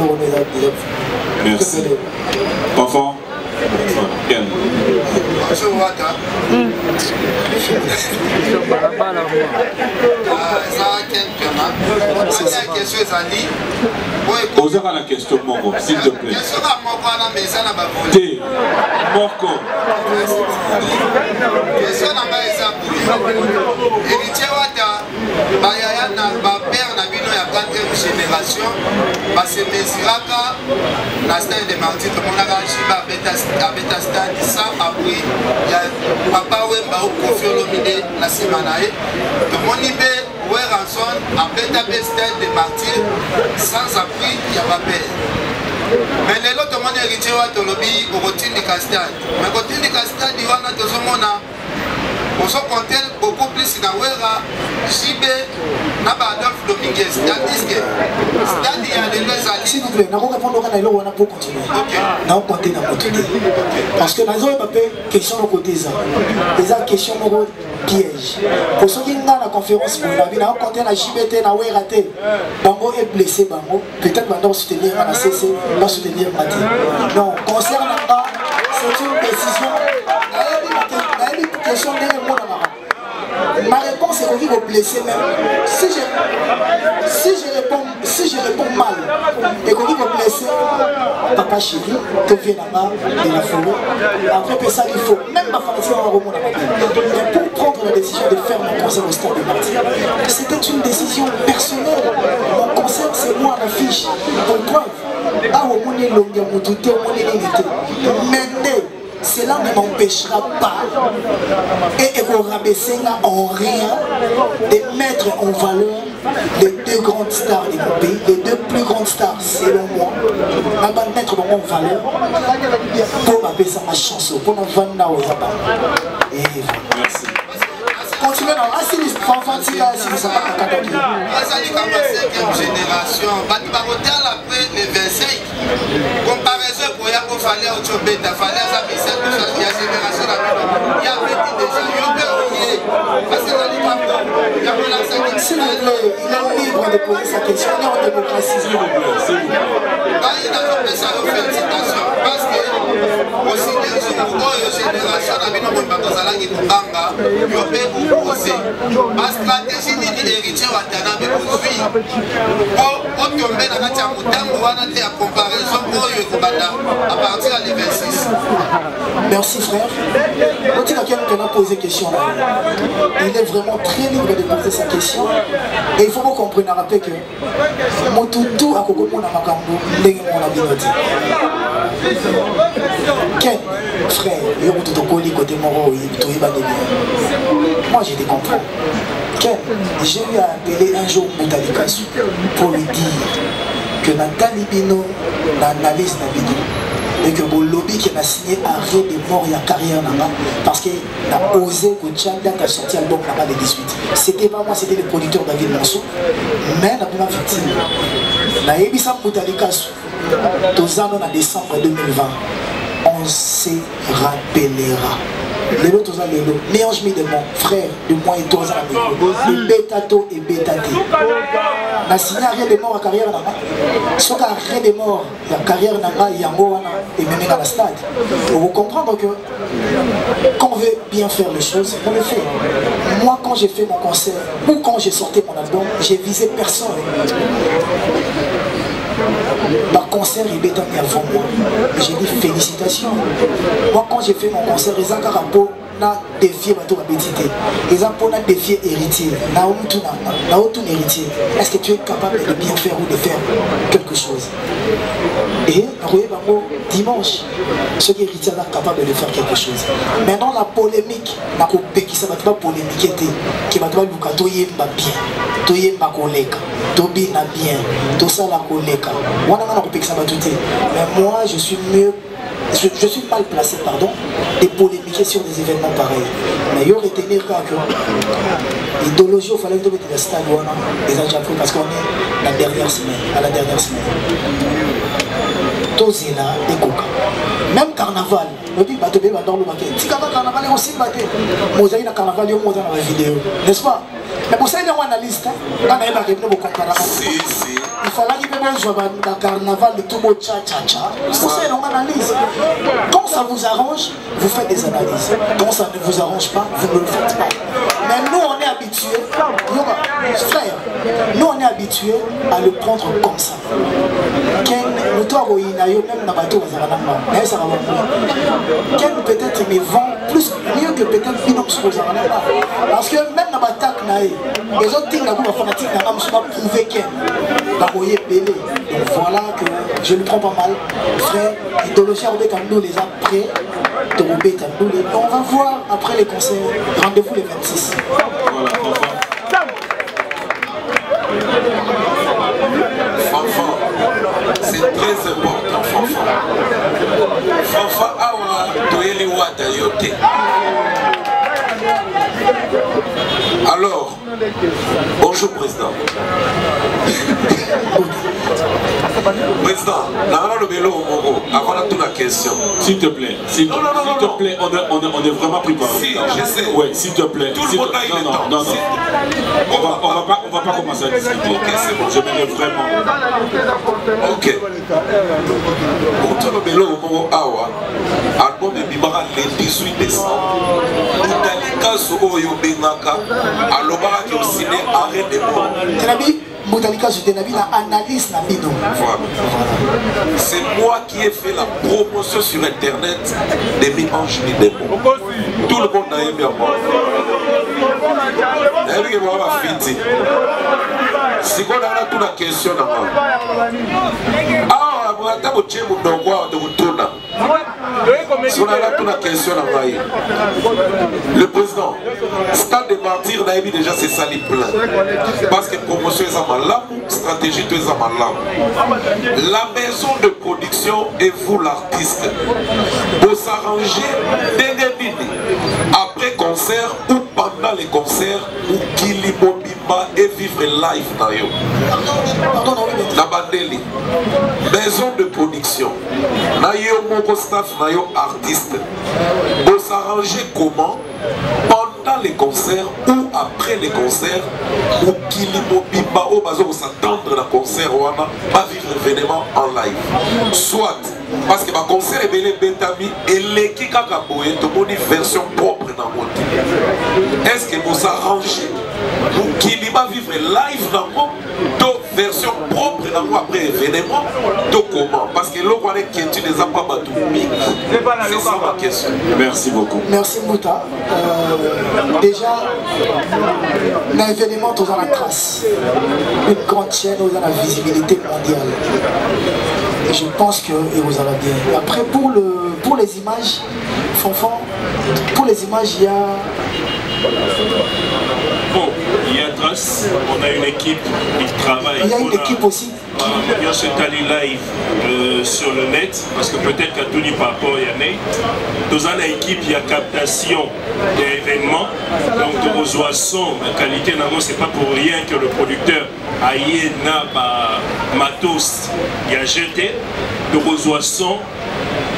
merci. Enfant. Bien. Bonjour Wata. Ça question Zali. Posez la question Moko, s'il te plaît. Question à Moko à la maison à Babou. T. Moko. Question à Maïsa Bouli. Héritier Wata. Bayaya na père na bino ya 4e génération. Parce que Mesiraka, la stade de Martin, tout le monde a Shiba Beta Stade, ça après, il y a Papa Wemba au Kofiolomide, la Simanae. Le Monibe, Weranson, à Beta Stade de Martin, sans appui, il n'y a pas peur. Mais les autres, mon héritier, au lobby, au routine de Castade. Mais au routine de Castade, il y a un on se compte beaucoup plus dans Wera, JB, Adolphe Dominguez, tandis que s'il vous plaît, nous allons répondre à l'eau pour continuer. Nous allons compter dans notre idée. Parce que nous avons une question au côté des questions piège. Pour ceux qui sont dans la conférence, nous allons compter la JBT, la Wera, Bango est blessé, Bango. Peut-être maintenant soutenir la CC, pas soutenir Maté. Non, concernant c'est une décision. Question de qu'on va blesser même. Si je réponds mal, et qu'on va blesser, papa chéri, te viens là-bas, de la folie. Après, ça, il faut même ma famille va remonter à mais pour prendre la décision de faire mon concert au Stade des Martyrs, c'était une décision personnelle. Mon concert, c'est moi à l'affiche. Pour preuve, cela ne m'empêchera pas et vous rabaisser en rien de mettre en valeur les deux grandes stars de mon pays, les deux plus grandes stars selon moi, mettre en valeur pour m'appeler ça ma chanson, pour m'en vendre aux abats. Et merci. Continuez dans la série, génération, après les 25, comparaison pour ya pour fallait autre bêta, fallait ça mais ça il y a génération il y a petit déjà, s'il vous plaît, il est libre de poser sa question, on est en démocratie. S'il vous plaît. Il a fait ça aux félicitations parce que aussi des génération a bien dans bazala qui banga, yo pe opposé. Ma stratégie ni héritier wa tana be aujourd'hui. Pour tomber dans la mutambo wana te a comparaison pour yo kobanda à partir de 26. Merci frère. Quand il y a quelqu'un qui a posé question là, il est vraiment très libre de poser sa question. Et il faut que vous compreniez rappeler que Motutu a kokomo na makambo ndenge mona binoti. Quel frère, moi j'ai des comprends. J'ai eu à appeler un jour Boutalikasu pour lui dire que Nathalie Bino n'a analyse Nabino et que mon lobby qui a signé arrêt de mort et carrière parce qu'il a osé que Tchanda a sorti l'album là-bas les 18. C'était pas moi, c'était le producteur David Monceau, mais la première victime. La Ebissa Boutalikasu, tous ans en décembre 2020, on se rappellera. Les autres ont les lots. Mélange de mon frère, de moi et toi, et Bétato et Bétaté. La signé rien de mort à carrière là-bas. Ce qui a rien de mort, la carrière là-bas, il y a mort et même dans la stade. Pour vous comprendre que quand on veut bien faire les choses, on le fait. Moi, quand j'ai fait mon concert ou quand j'ai sorti mon album, j'ai visé personne. Par concert, il est mis avant moi. J'ai dit félicitations. Moi, quand j'ai fait mon concert, ils ont défié ma bétité. Ils ont défié héritier. Héritier. Est-ce que tu es capable de bien faire ou de faire quelque chose? Et dimanche, ceux qui héritiers sont capables de faire quelque chose. Maintenant, la polémique, qui ne va pas polémiquer, qui va pas bien. Toyemba koleka, tobina bien, tout ça la koleka. Mais moi je suis mieux, je suis mal placé, pardon, de polémiquer sur des événements pareils. Mais il y aurait tenu que l'idéologie il fallait que tu mettes le stade parce qu'on est la dernière semaine, à la dernière semaine. Tozela et Coca. Même carnaval, le dit bah tu peux dans le maquet. Si carnaval est aussi battu, moi j'ai un carnaval il y a dans la vidéo, n'est-ce pas? Mais pour ça il y a une analyste, on a évacué nos comparaisons. Il fallait qu'il y ait un jour dans le carnaval de tout le monde cha-cha-cha. Pour ça il y a une analyse. Quand ça vous arrange, vous faites des analyses. Quand ça ne vous arrange pas, vous ne le faites pas. Mais nous on est habitués, frère, nous on est habitués à le prendre comme ça. Même dans bateau, quel peut-être me vend plus mieux que peut-être Binox parce que même dans l'attaque, les autres things fanatiques n'ont pas prouvé qu'elle va belé. Donc voilà que je le prends pas mal. Frère, l'idéologie nous les a prêts. On va voir après les concerts. Rendez-vous les 26. Fanfan, c'est très important, Fanfan. Fanfan, awa, toyeli wata yote. Alors, bonjour président. Président, le vélo, avant toute la question. S'il te plaît, s'il te plaît, on est vraiment pris par. Si, je sais. Oui, s'il te plaît. Tout le monde a eu le temps. Non. On va pas commencer à discuter. Ok, c'est bon. J'aimerais vraiment. Ok. Pour tout le vélo, album est le 18 décembre. Mutalika Oyo Benaka, Alobara qui au ciné arrête de mort. Mutalika Zutenabi, la analyse na bino. C'est moi qui ai fait la promotion sur internet des Mi-Ange Midemo. Tout le monde a aimé à moi. Si on a toute la question, le président, Stade des Martyrs n'a déjà ses salis pleins. Parce que promotion est à malade, stratégie est à malade. La maison de production et vous l'artiste, vous s'arranger après concert ou pendant les concerts ou Kilimobimba et vivre live dans yo. Na bandeli, maison de production, na yo moko staff, na yo artiste. Vous s'arranger comment? Pendant les concerts ou après les concerts ou Kilimobimba ou bazo s'attendre à concert ou va vivre l'événement en live. Soit parce que ma concert est belé betami et l'équipe kakaboye tout monde version propre dans mon temps. Est-ce que vous arrangez pour qu'il va vivre live dans mon version propre dans moi après événement tout comment? Parce que l'eau avec qui tu les as pas battu. C'est ça ma question. Merci beaucoup. Merci Mouta. Déjà, l'événement tous en la trace. Une grande chaîne où on a la visibilité mondiale. Et je pense que vous allez bien. Et après pour les images, Fanfan, pour les images il y a. Bon, il y a Trace, on a une équipe qui travaille. Il y a une équipe aussi. Il y a ce tali live sur le net, parce que peut-être qu'à tout par rapport à Yanné, dans une équipe, il y a captation d'événements, donc de reçoit son, la qualité, c'est pas pour rien que le producteur a matos, il a jeté, de reçoit son.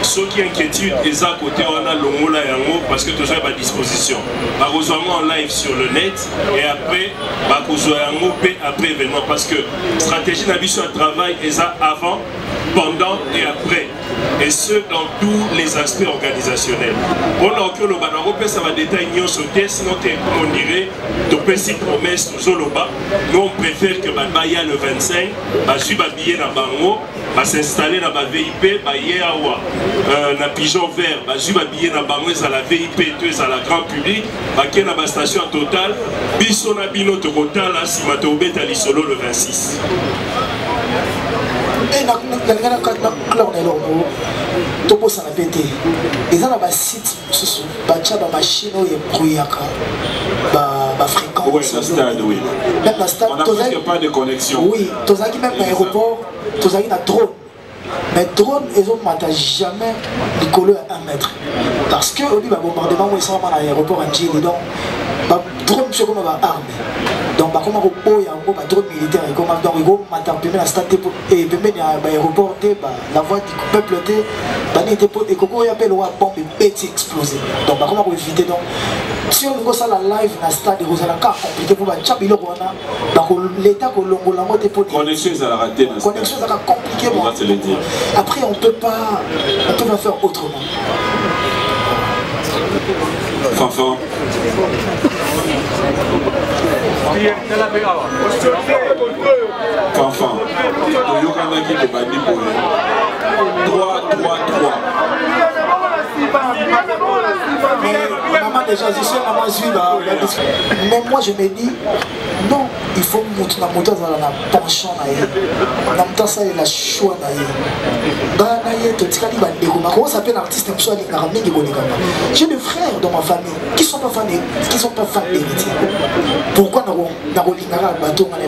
Ceux qui inquiétude, ils à côté on a l'ongo là et en haut parce que tout ça est à disposition. Bah rejoins-moi en live sur le net et après bah après événement parce que stratégie d'ambition à travail est ça avant, pendant et après. Et ce dans tous les aspects organisationnels. On a que le banaro ça va détailler sauter sinon on dirait de petite promesse toujours le bas. Nous on préfère que bah y a le 25 bah je vais billet dans bango va s'installer dans ma VIP bah hier na pigeon vert bah je vais billet dans bango à la VIP tout à la grand public bah qui est dans ma station totale biso na bino to total là si ma tobet à l'isolo le 26. Et dans le club de l'Orno, tout le monde s'en a pété. Ils ont un site, ils ont une machine où ils ont une fréquence. Oui, le stade, oui. Même le stade, on n'a presque pas de connexion. Oui, tu as même l'aéroport, tu as un drone. Mais drone, ils ont jamais du collègue à 1 mètre. Parce que au bombardement, ils sont à l'aéroport en Chili. Donc, drone, c'est comme une arme. Donc, comme un repos, il y a un drone militaire. Donc, il y a un stade et l'aéroport, la voie du peuple, et il y a une bombe explosée. Donc, comment éviter? Donc, si on voit ça la live dans le stade, vous allez compliqué pour l'État que l'on connexion, ça a raté. Connexion, ça a compliqué. On va te le dire. Après, on peut pas faire autrement. Fanfan. Fanfan. Toyokana qui te bandi pour 3. Maman déjà, je suis à ma suite. Mais moi je me dis, non, il faut montrer la moto dans la penchant. En même temps, ça, il a choix. Comment s'appelle l'artiste? J'ai des frères dans ma famille qui sont pas fans d'héritier. Pourquoi dans le bateau, on a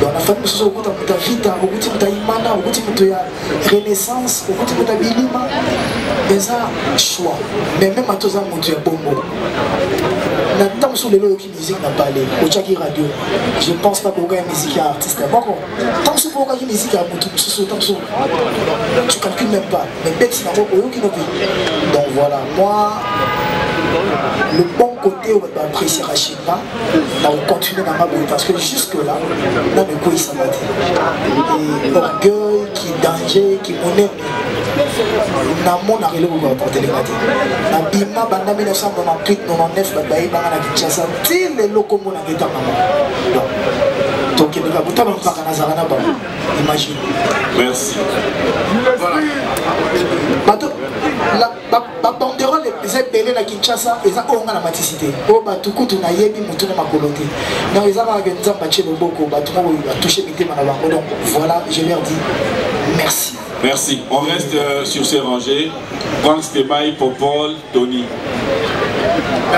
dans la famille, Renaissance, mais ça choix. Mais même à tous les gens, Tant que les qui musique n'a pas allé, au Tchaki Radio, je pense pas qu'il y a une musique à artiste. Tant que il y a une musique à Moutou, tu calcules même pas. Mais dès que c'est un peu qui nous vit. Donc voilà, moi, le bon côté où on va apprécier Rachida, on va continuer dans ma boue parce que jusque-là, on a mes couilles ça m'a dit. Et orgueil, qui danger, qui monnaie. Na mon arrivé au porter les matés. Na bima banda 1998 99 babaye banga na Kinshasa ti le loko mona ngeta mama. Donc il va buta ba kana zalana ba. Imagine. Merci. Voilà. Bato la ba banderole les épelés na Kinshasa eza onga na maticité. O batu kutu na yebi mutu na makoloté. Na eza ba nzamba chelo boko batu mo ba toucher mitema na bango. Donc voilà, je leur dis merci. Merci. On reste sur ces rangées. Franck Stémaï, Popol, Tony.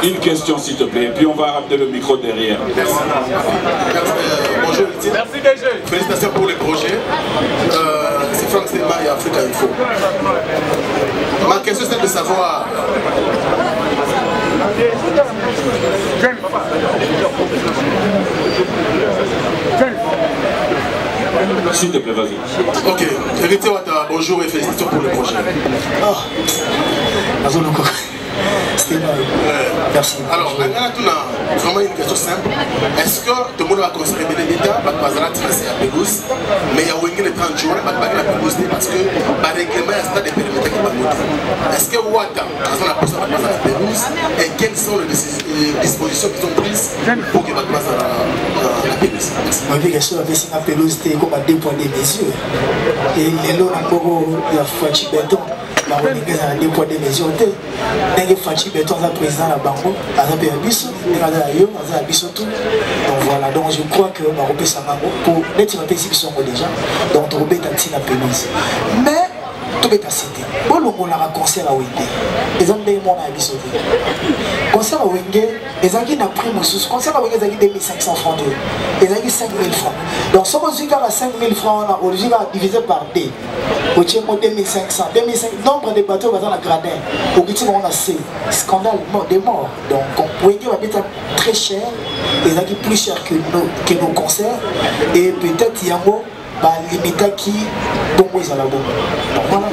Une question s'il te plaît, et puis on va ramener le micro derrière. Merci. Bonjour Lydie. Merci DG. Félicitations pour les projets. C'est Franck Stémaï et Africa Info. Ma question c'est de savoir... S'il te plaît, vas-y. Ok, Héritier Ouattara, bonjour et félicitations pour le projet. Merci. Alors, on a vraiment une question simple. Est-ce que tout le monde va considérer l'État, mais il y a les 30 jours, parce que par règlement, il y a des périmètres qui vont. Est-ce que Ouattara a posé la Pérouse et quelles sont les dispositions qui sont prises pour que Ouattara la Pérouse? Ma vie est sur la Pérouse, c'était comme à 2 points des mesures. Et les lots, il y a Fouachi Béton. On a des points de mesure. Il y a Fouachi Béton, le président de la Bango, il y a Bisso, il y a Bisso tout. Donc voilà, donc je crois que Marope Samango, pour les qui sont déjà, donc on va être la Pérouse. Mais, tout est à citer. Bon, on a un concert à Wenge. Ils ont des mots à Bisso. Concert à Wenge, ils ont un prix Moussous. Concert à Wenge, ils ont 2500 francs. Ils ont 5000 francs. Donc, si on a 5000 francs, on a divisé par 2. Au Tchèque, 2500. 2500. Nombre de bateaux dans la gradin. Au petit moment, on a C. Scandale, des morts. Donc, Wenge va être très cher. Ils ont plus cher que nos concerts. Et peut-être, il y a un mot. Limita qui bon ils à la bombe. Donc voilà.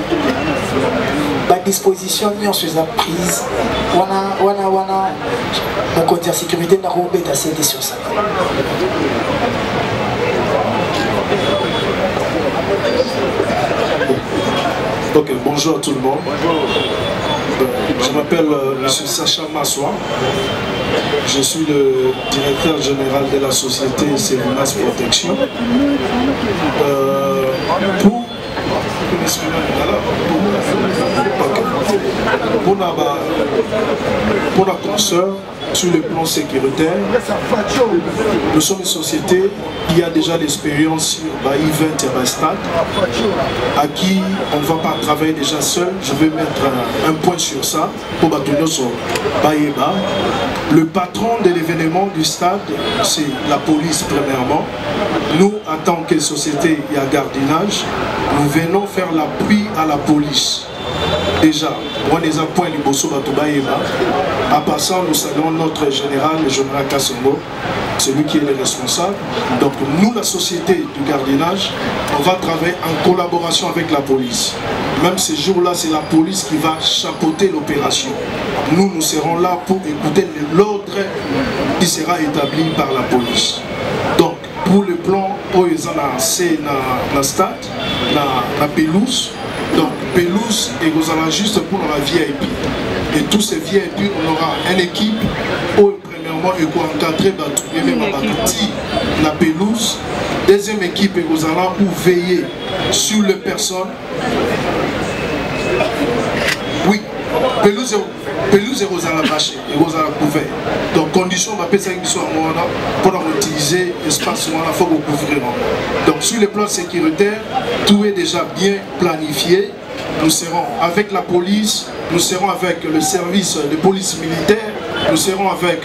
La disposition nous sur la prise. Wana mon côté de sécurité n'a pas été assez sur ça. Ok, bonjour à tout le monde. Je m'appelle M. Sacha Massoua. Je suis le directeur général de la société Sevimas Protection. Pour la consoeur, sur le plan sécuritaire, nous sommes une société qui a déjà l'expérience sur Event et Stade, à qui on ne va pas travailler déjà seul. Je vais mettre un point sur ça pour bâtonner sur Baïeba. Le patron de l'événement du stade, c'est la police premièrement. Nous, en tant que société et à gardinage, nous venons faire l'appui à la police. Déjà, on est à point du Bosso Batoubaïba. En passant, nous saluons notre général, le général Kassongo, celui qui est le responsable. Donc nous, la société du gardinage, on va travailler en collaboration avec la police. Même ces jours-là, c'est la police qui va chapeauter l'opération. Nous, nous serons là pour écouter l'ordre qui sera établi par la police. Donc, pour le plan, c'est dans le stade, dans la pelouse. Donc, pelouse, et vous allez juste pour la VIP. Et tous ces VIP, on aura une équipe où, premièrement, il faut encadrer la pelouse. Deuxième équipe, et vous allez veiller sur les personnes. Oui, pelouse et vous allez bâcher, et vous allez couvrir. Donc, condition, on va faire ça pour utiliser l'espace, il faut couvrir. Donc, sur le plan sécuritaire, tout est déjà bien planifié. Nous serons avec la police, nous serons avec le service de police militaire, nous serons avec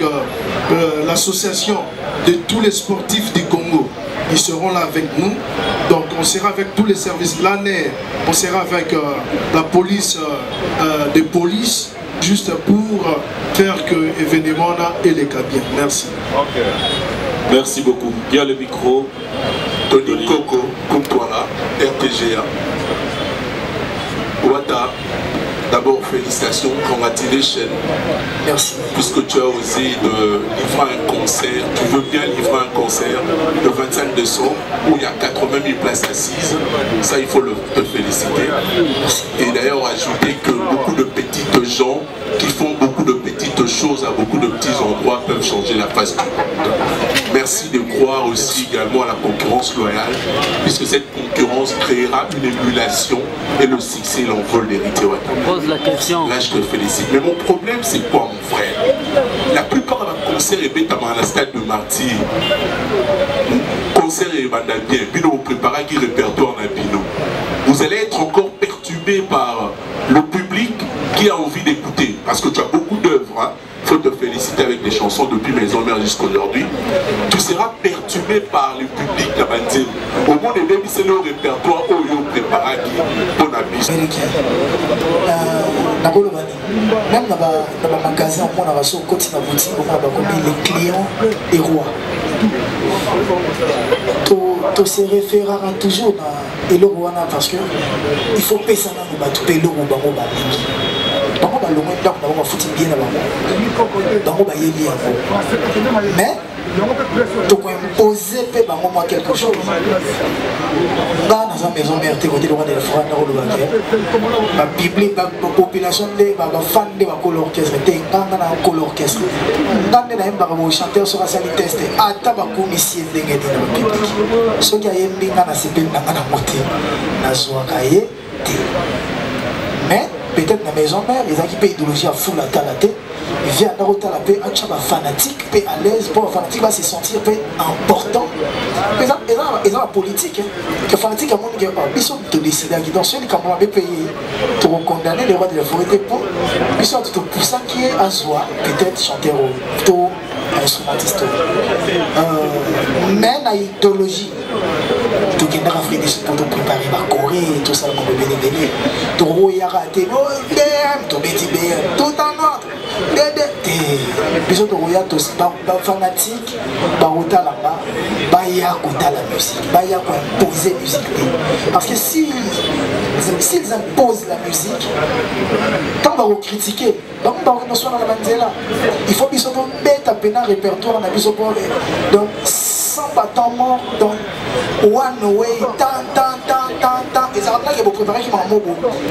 l'association de tous les sportifs du Congo. Ils seront là avec nous. Donc on sera avec tous les services, l'ANER, on sera avec la police des polices, juste pour faire que l'événement ait les cas bien. Merci. Okay. Merci beaucoup. Il y a le micro. Tony Coco, Koutouala, RTGA. Ouata, d'abord félicitations, congratulations. Merci. Puisque tu as osé de livrer un concert, tu veux bien livrer un concert le 25 décembre où il y a 80 000 places assises. Ça, il faut te féliciter. Et d'ailleurs, ajouter que beaucoup de petites gens qui font beaucoup de petites choses à beaucoup de petits endroits peuvent changer la face du monde. Merci de croire aussi également à la concurrence loyale, puisque cette concurrence créera une émulation et le succès l'envol d'héritier Ouata. Pose la question. Là, je te félicite. Mais mon problème, c'est quoi, mon frère? La plupart des concerts est à la stade de Martyr. Concert est bien. Bino, vous préparez qui répertoire dans Bino. Vous allez être encore perturbé par le public qui a envie d'écouter. Parce que tu as beaucoup d'œuvres. Hein. Il faut te féliciter avec des chansons depuis Maison Mère jusqu'à aujourd'hui. Tu seras perturbé par le public de Bandim. Au moins, c'est le répertoire où il prépare pour la bise. Même dans le magasin, on a reçu au côté de la boutique, on a les clients et rois. Tu se référeras toujours à Elorouana parce que il faut payer ça dans le bateau, payer l'euro dans le bateau. Donc on va le mettre dans le foutu bien là-bas. Donc on va y aller. Mais tu peux imposer quelque chose. Dans la maison mère, tu as dit que la Bible, la population, les fans de la orchestre, tu as un orchestre. Dans les chanteurs sera sali testé. Ata ba commission de gagner dans le public. Ce qui a été bien dans la CP, dans la moitié, dans Zouakaye. Mais peut-être dans la maison mère, ils ont qui idéologie à fou la talaté. Il vient dans la paix, un fanatique, paix à l'aise, pour un fanatique va se sentir important. Ils ont la politique. Le fanatique a mon gars, ils sont tous décidés qui dans celui qui a payé pour condamner les rois de la vérité pour. Ils sont tout pour ça qui est à soi, peut-être chanteur ou plutôt instrumentiste. Mais la idéologie. Tu viens d'Afrique pour te préparer à Corée et tout ça, pour venir. Tu as raté, tu tout en ordre. Les autres fanatiques, la musique, imposer la musique. Parce que s'ils imposent la musique, quand on va critiquer, donc il faut qu'ils soient bêtes à peine un répertoire, donc sans bâton mort, donc one way, tant. Et ça va que vous préparez qui m'a mot.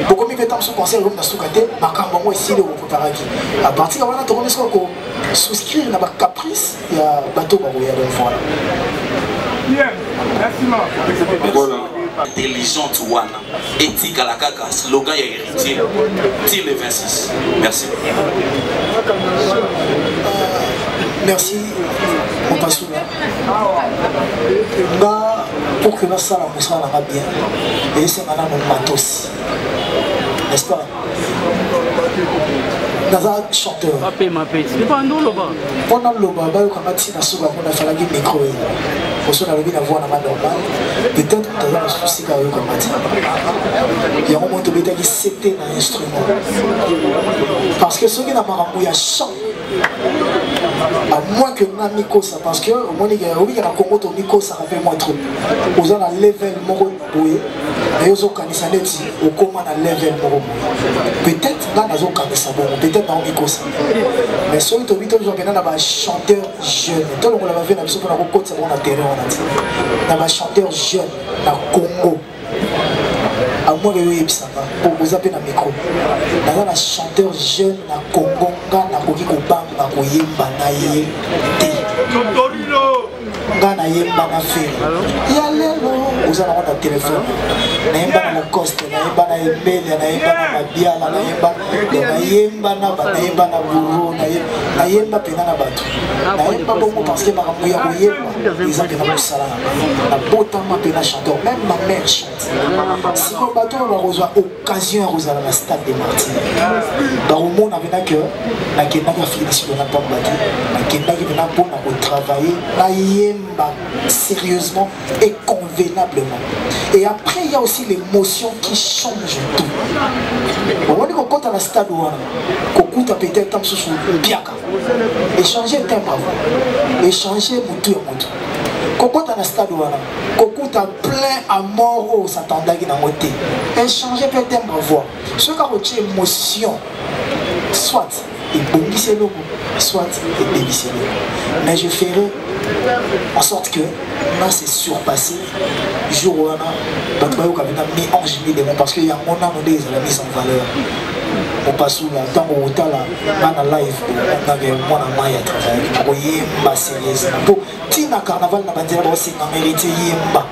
Beaucoup mieux temps sous concert, vous n'avez pas de ici, vous préparez qui. À partir de là, tu vas souscrire à la caprice, il y a un bateau qui va voilà. Bien, merci. Voilà. Intelligente Wana, éthique à la caca, slogan et héritier, tir le 26. Merci. Merci, mon pasteur. Pour que la salle soit bien, et c'est maintenant mon matos. N'est-ce pas? Dans un chanteur. Pendant le baba, quand on a dit que on a fait la micro, on a levé la voix normale. Peut-être que dans un souci quand on a dit. Il y a un moment où c'était un instrument. Parce que ceux qui n'ont pas un chant, à moins que na miko ça, parce que au moins il y a un Congo to miko ça rappelle moins trop. Aux on a level moro boye et aux kanisa neti au comment na level moro. Peut-être là nazo kanisa bon, peut-être dans miko ça. Mais ceux qui ont toujours bien na chanteur jeune. Tout on l'a vu na biso pour na côté ça on a terrain on a dit. Na chanteur jeune na Congo. À moins que vous pour vous appeler dans le micro. Dans un chanteur jeune, na Congo, na Koki Kobamba, Koyemba, na Yemba, na Yemba, na Fé. Yalelo, vous allez avoir un téléphone. Na Yemba na Coste, na Yemba na Ebele, na Yemba na Mabiala, na Yemba na Buru, na Yemba pena na Bato. Na Yemba beaucoup parce que ma Yemba, ils ont pena Moussala. Na Botama pena chanteur, même ma mère chante. Si le bateau va rejoindre occasion à la stade des Martyrs. Dans le monde, on a que la Kenda qui a fini sur le bateau, la Kenda qui vient pour travailler, la Yemba sérieusement et convaincre. convenablement. Et après, il y a aussi l'émotion qui change tout. On dit qu'on compte à la stade où on compte peut-être un sous biaka. Échanger le tempo, échanger moutou et moutou. Quand on est dans le stade où on a plein à mort où s'attendait dans le côté. Échanger peut-être ma voix. Ce qui a une émotion, soit il bondissait le soit il dévissait le. Mais je ferai en sorte que là c'est surpassé jour où on a mis en juillet parce qu'il y a mon âme des mise en valeur. Au passou là, tant au temps là, dans la live, on avait moi à Maya travailler. On voyait ma sérieuse. Pour Tina Carnaval n'a pas dit aussi qu'on mérite yemba.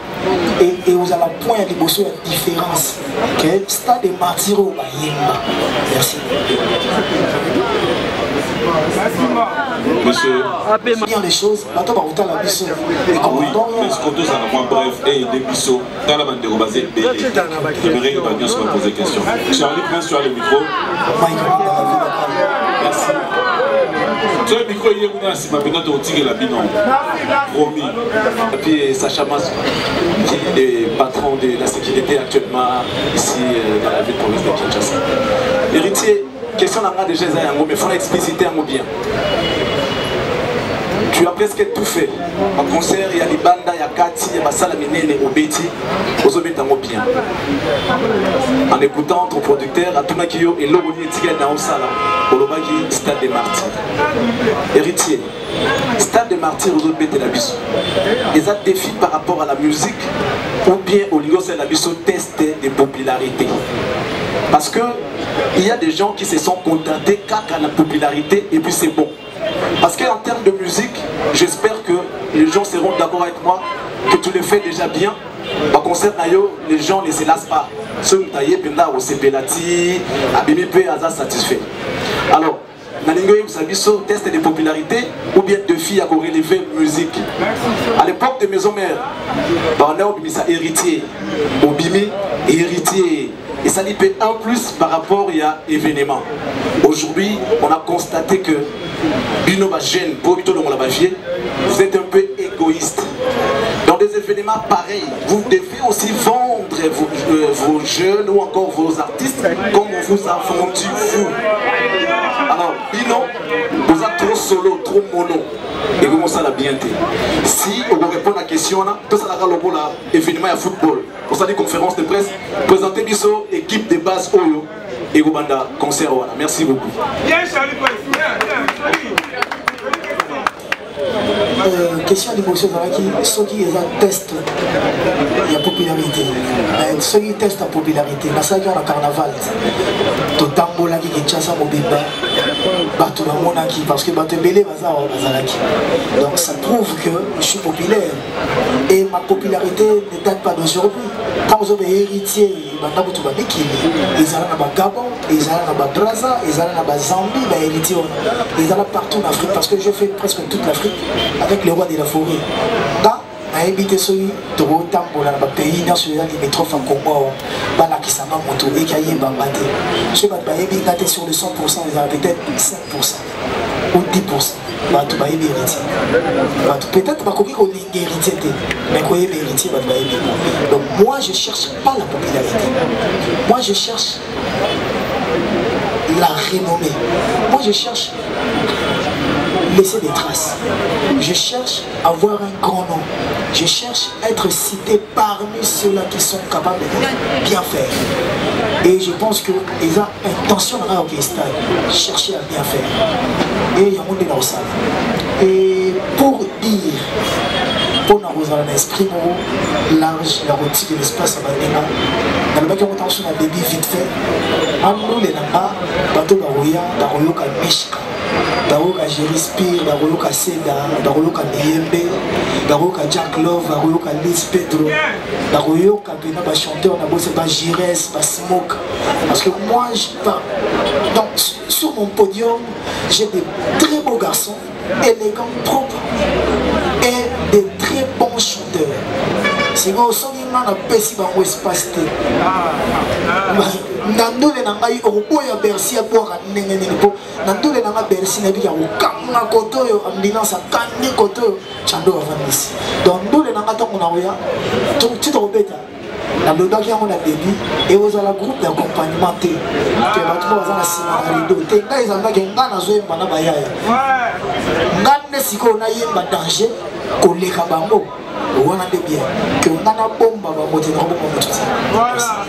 Et vous allez point de bosser la différence. Que stade de martyr au yemba. Merci. Monsieur, bien les choses, attends, on la mission. Et comme oui, mais ce qu'on doit savoir, bref, et des bisous, dans la bande de Robazé, j'aimerais que Daniel soit posé question. Charlie Prince, tu as le micro. Merci. Tu as le micro, il y a une maintenant tu as tiré la binon. Promis. Et puis Sacha Mas, qui est patron de la sécurité actuellement ici dans la ville province de Kinshasa. Héritier, question n'a pas déjà mais il faut expliciter un mot bien. Tu as presque tout fait. En concert, il y a les bandes, il y a Kati, il y a Salamine, au Béti, aux autres bien. En écoutant ton producteur, à Tumakio et l'Oboni Tigre Naosala, au Lobagi, Stade des Martyrs. Héritier, Stade des Martyrs aux autres bêtes la biso. Ils ont des défis par rapport à la musique ou bien au Ligo c'est la biso test de popularité. Parce que il y a des gens qui se sont contentés qu'à la popularité et puis c'est bon. Parce qu'en termes de musique, j'espère que les gens seront d'accord avec moi que tu le fais déjà bien. Par concert, les gens ne se lassent pas. Ceux qui ont au CPLATI, Abimi P, Aza satisfait. Alors, vous test de popularité ou bien de filles à relever musique. À l'époque de Maison Mère, on a obimi ça héritier. Obimi héritier. Et ça n'y peut un plus par rapport à l'événement. Aujourd'hui, on a constaté que vous êtes un peu égoïste. Dans des événements pareils, vous devez aussi vendre vos jeunes ou encore vos artistes comme on vous a vendu vous. Alors, Bino, vous êtes trop solo, trop mono. Et comment ça l'a bien été. Si on répond à la question, tout ça là, l'événement à football. Pour ça, conférence de presse, présenter Bisso, équipe de base Oyo et Gobanda concert. Merci beaucoup. Question d'émotion ceux qui testent la popularité. Ceux qui testent la popularité, la saga dans le carnaval, tout le temps, qui est chassé au Biba, tout le monde qui parce que Bato Belé donc ça prouve que je suis populaire. Et ma popularité ne date pas d'aujourd'hui. Quand vous avez héritier, ils ont un Gabon, ils ont un Braza, ils ont un Zambie, ils ont partout en Afrique parce que je fais presque toute l'Afrique avec le roi de la forêt. Là, on a évité celui de Rotambola, le pays national limitrophe en Congo, qui s'en a montré et qui a eu Bambate. Je vais vous sur le 100%, ils ont peut-être 5% ou 10%. Peut-être qu'on est héritier, mais qu'on est héritier. Donc moi je ne cherche pas la popularité. Moi je cherche la renommée. Moi je cherche laisser des traces. Je cherche à avoir un grand nom. Je cherche à être cité parmi ceux-là qui sont capables de bien faire. Et je pense qu'ils ont intention à chercher à bien faire. Et il y a un monde dans ça. Et pour dire, pour nous avoir un esprit large, la routine de l'espace à Badena, dans le bac on attention à débit vite fait. Nous les namba, bateau baroya, baroyoka meshka. Baroka Jérispire, Baroka Seda, Baroka Niembe, Baroka Jack Love, Baroka Liz Pedro, Baroka Bena, ba chanteur, on a bossé ba Jires, ba Smoke. Parce que moi, donc, sur mon podium, j'ai des très beaux garçons, élégants, propres, et des très bons chanteurs. C'est quand on sent qu'il y a un espace. Nandole nangai oboya Bercy ya kwa ndenge nini po. Nandole nanga Bercy na bika okanga kotoyo ambulance akandi kotoyo chando avandisi. Donc ndole nanga tango na oya. Tu te robeta. Na lodaki yango na début et aux la groupe d'accompagnement te. Que ba tu vas na sima na rido. Te ngai zanga ke ngana zoyemba na bayaya. Ngane siko na yemba danger koleka bango. On a des biens que on a bomba ba moté na bomba. Voilà.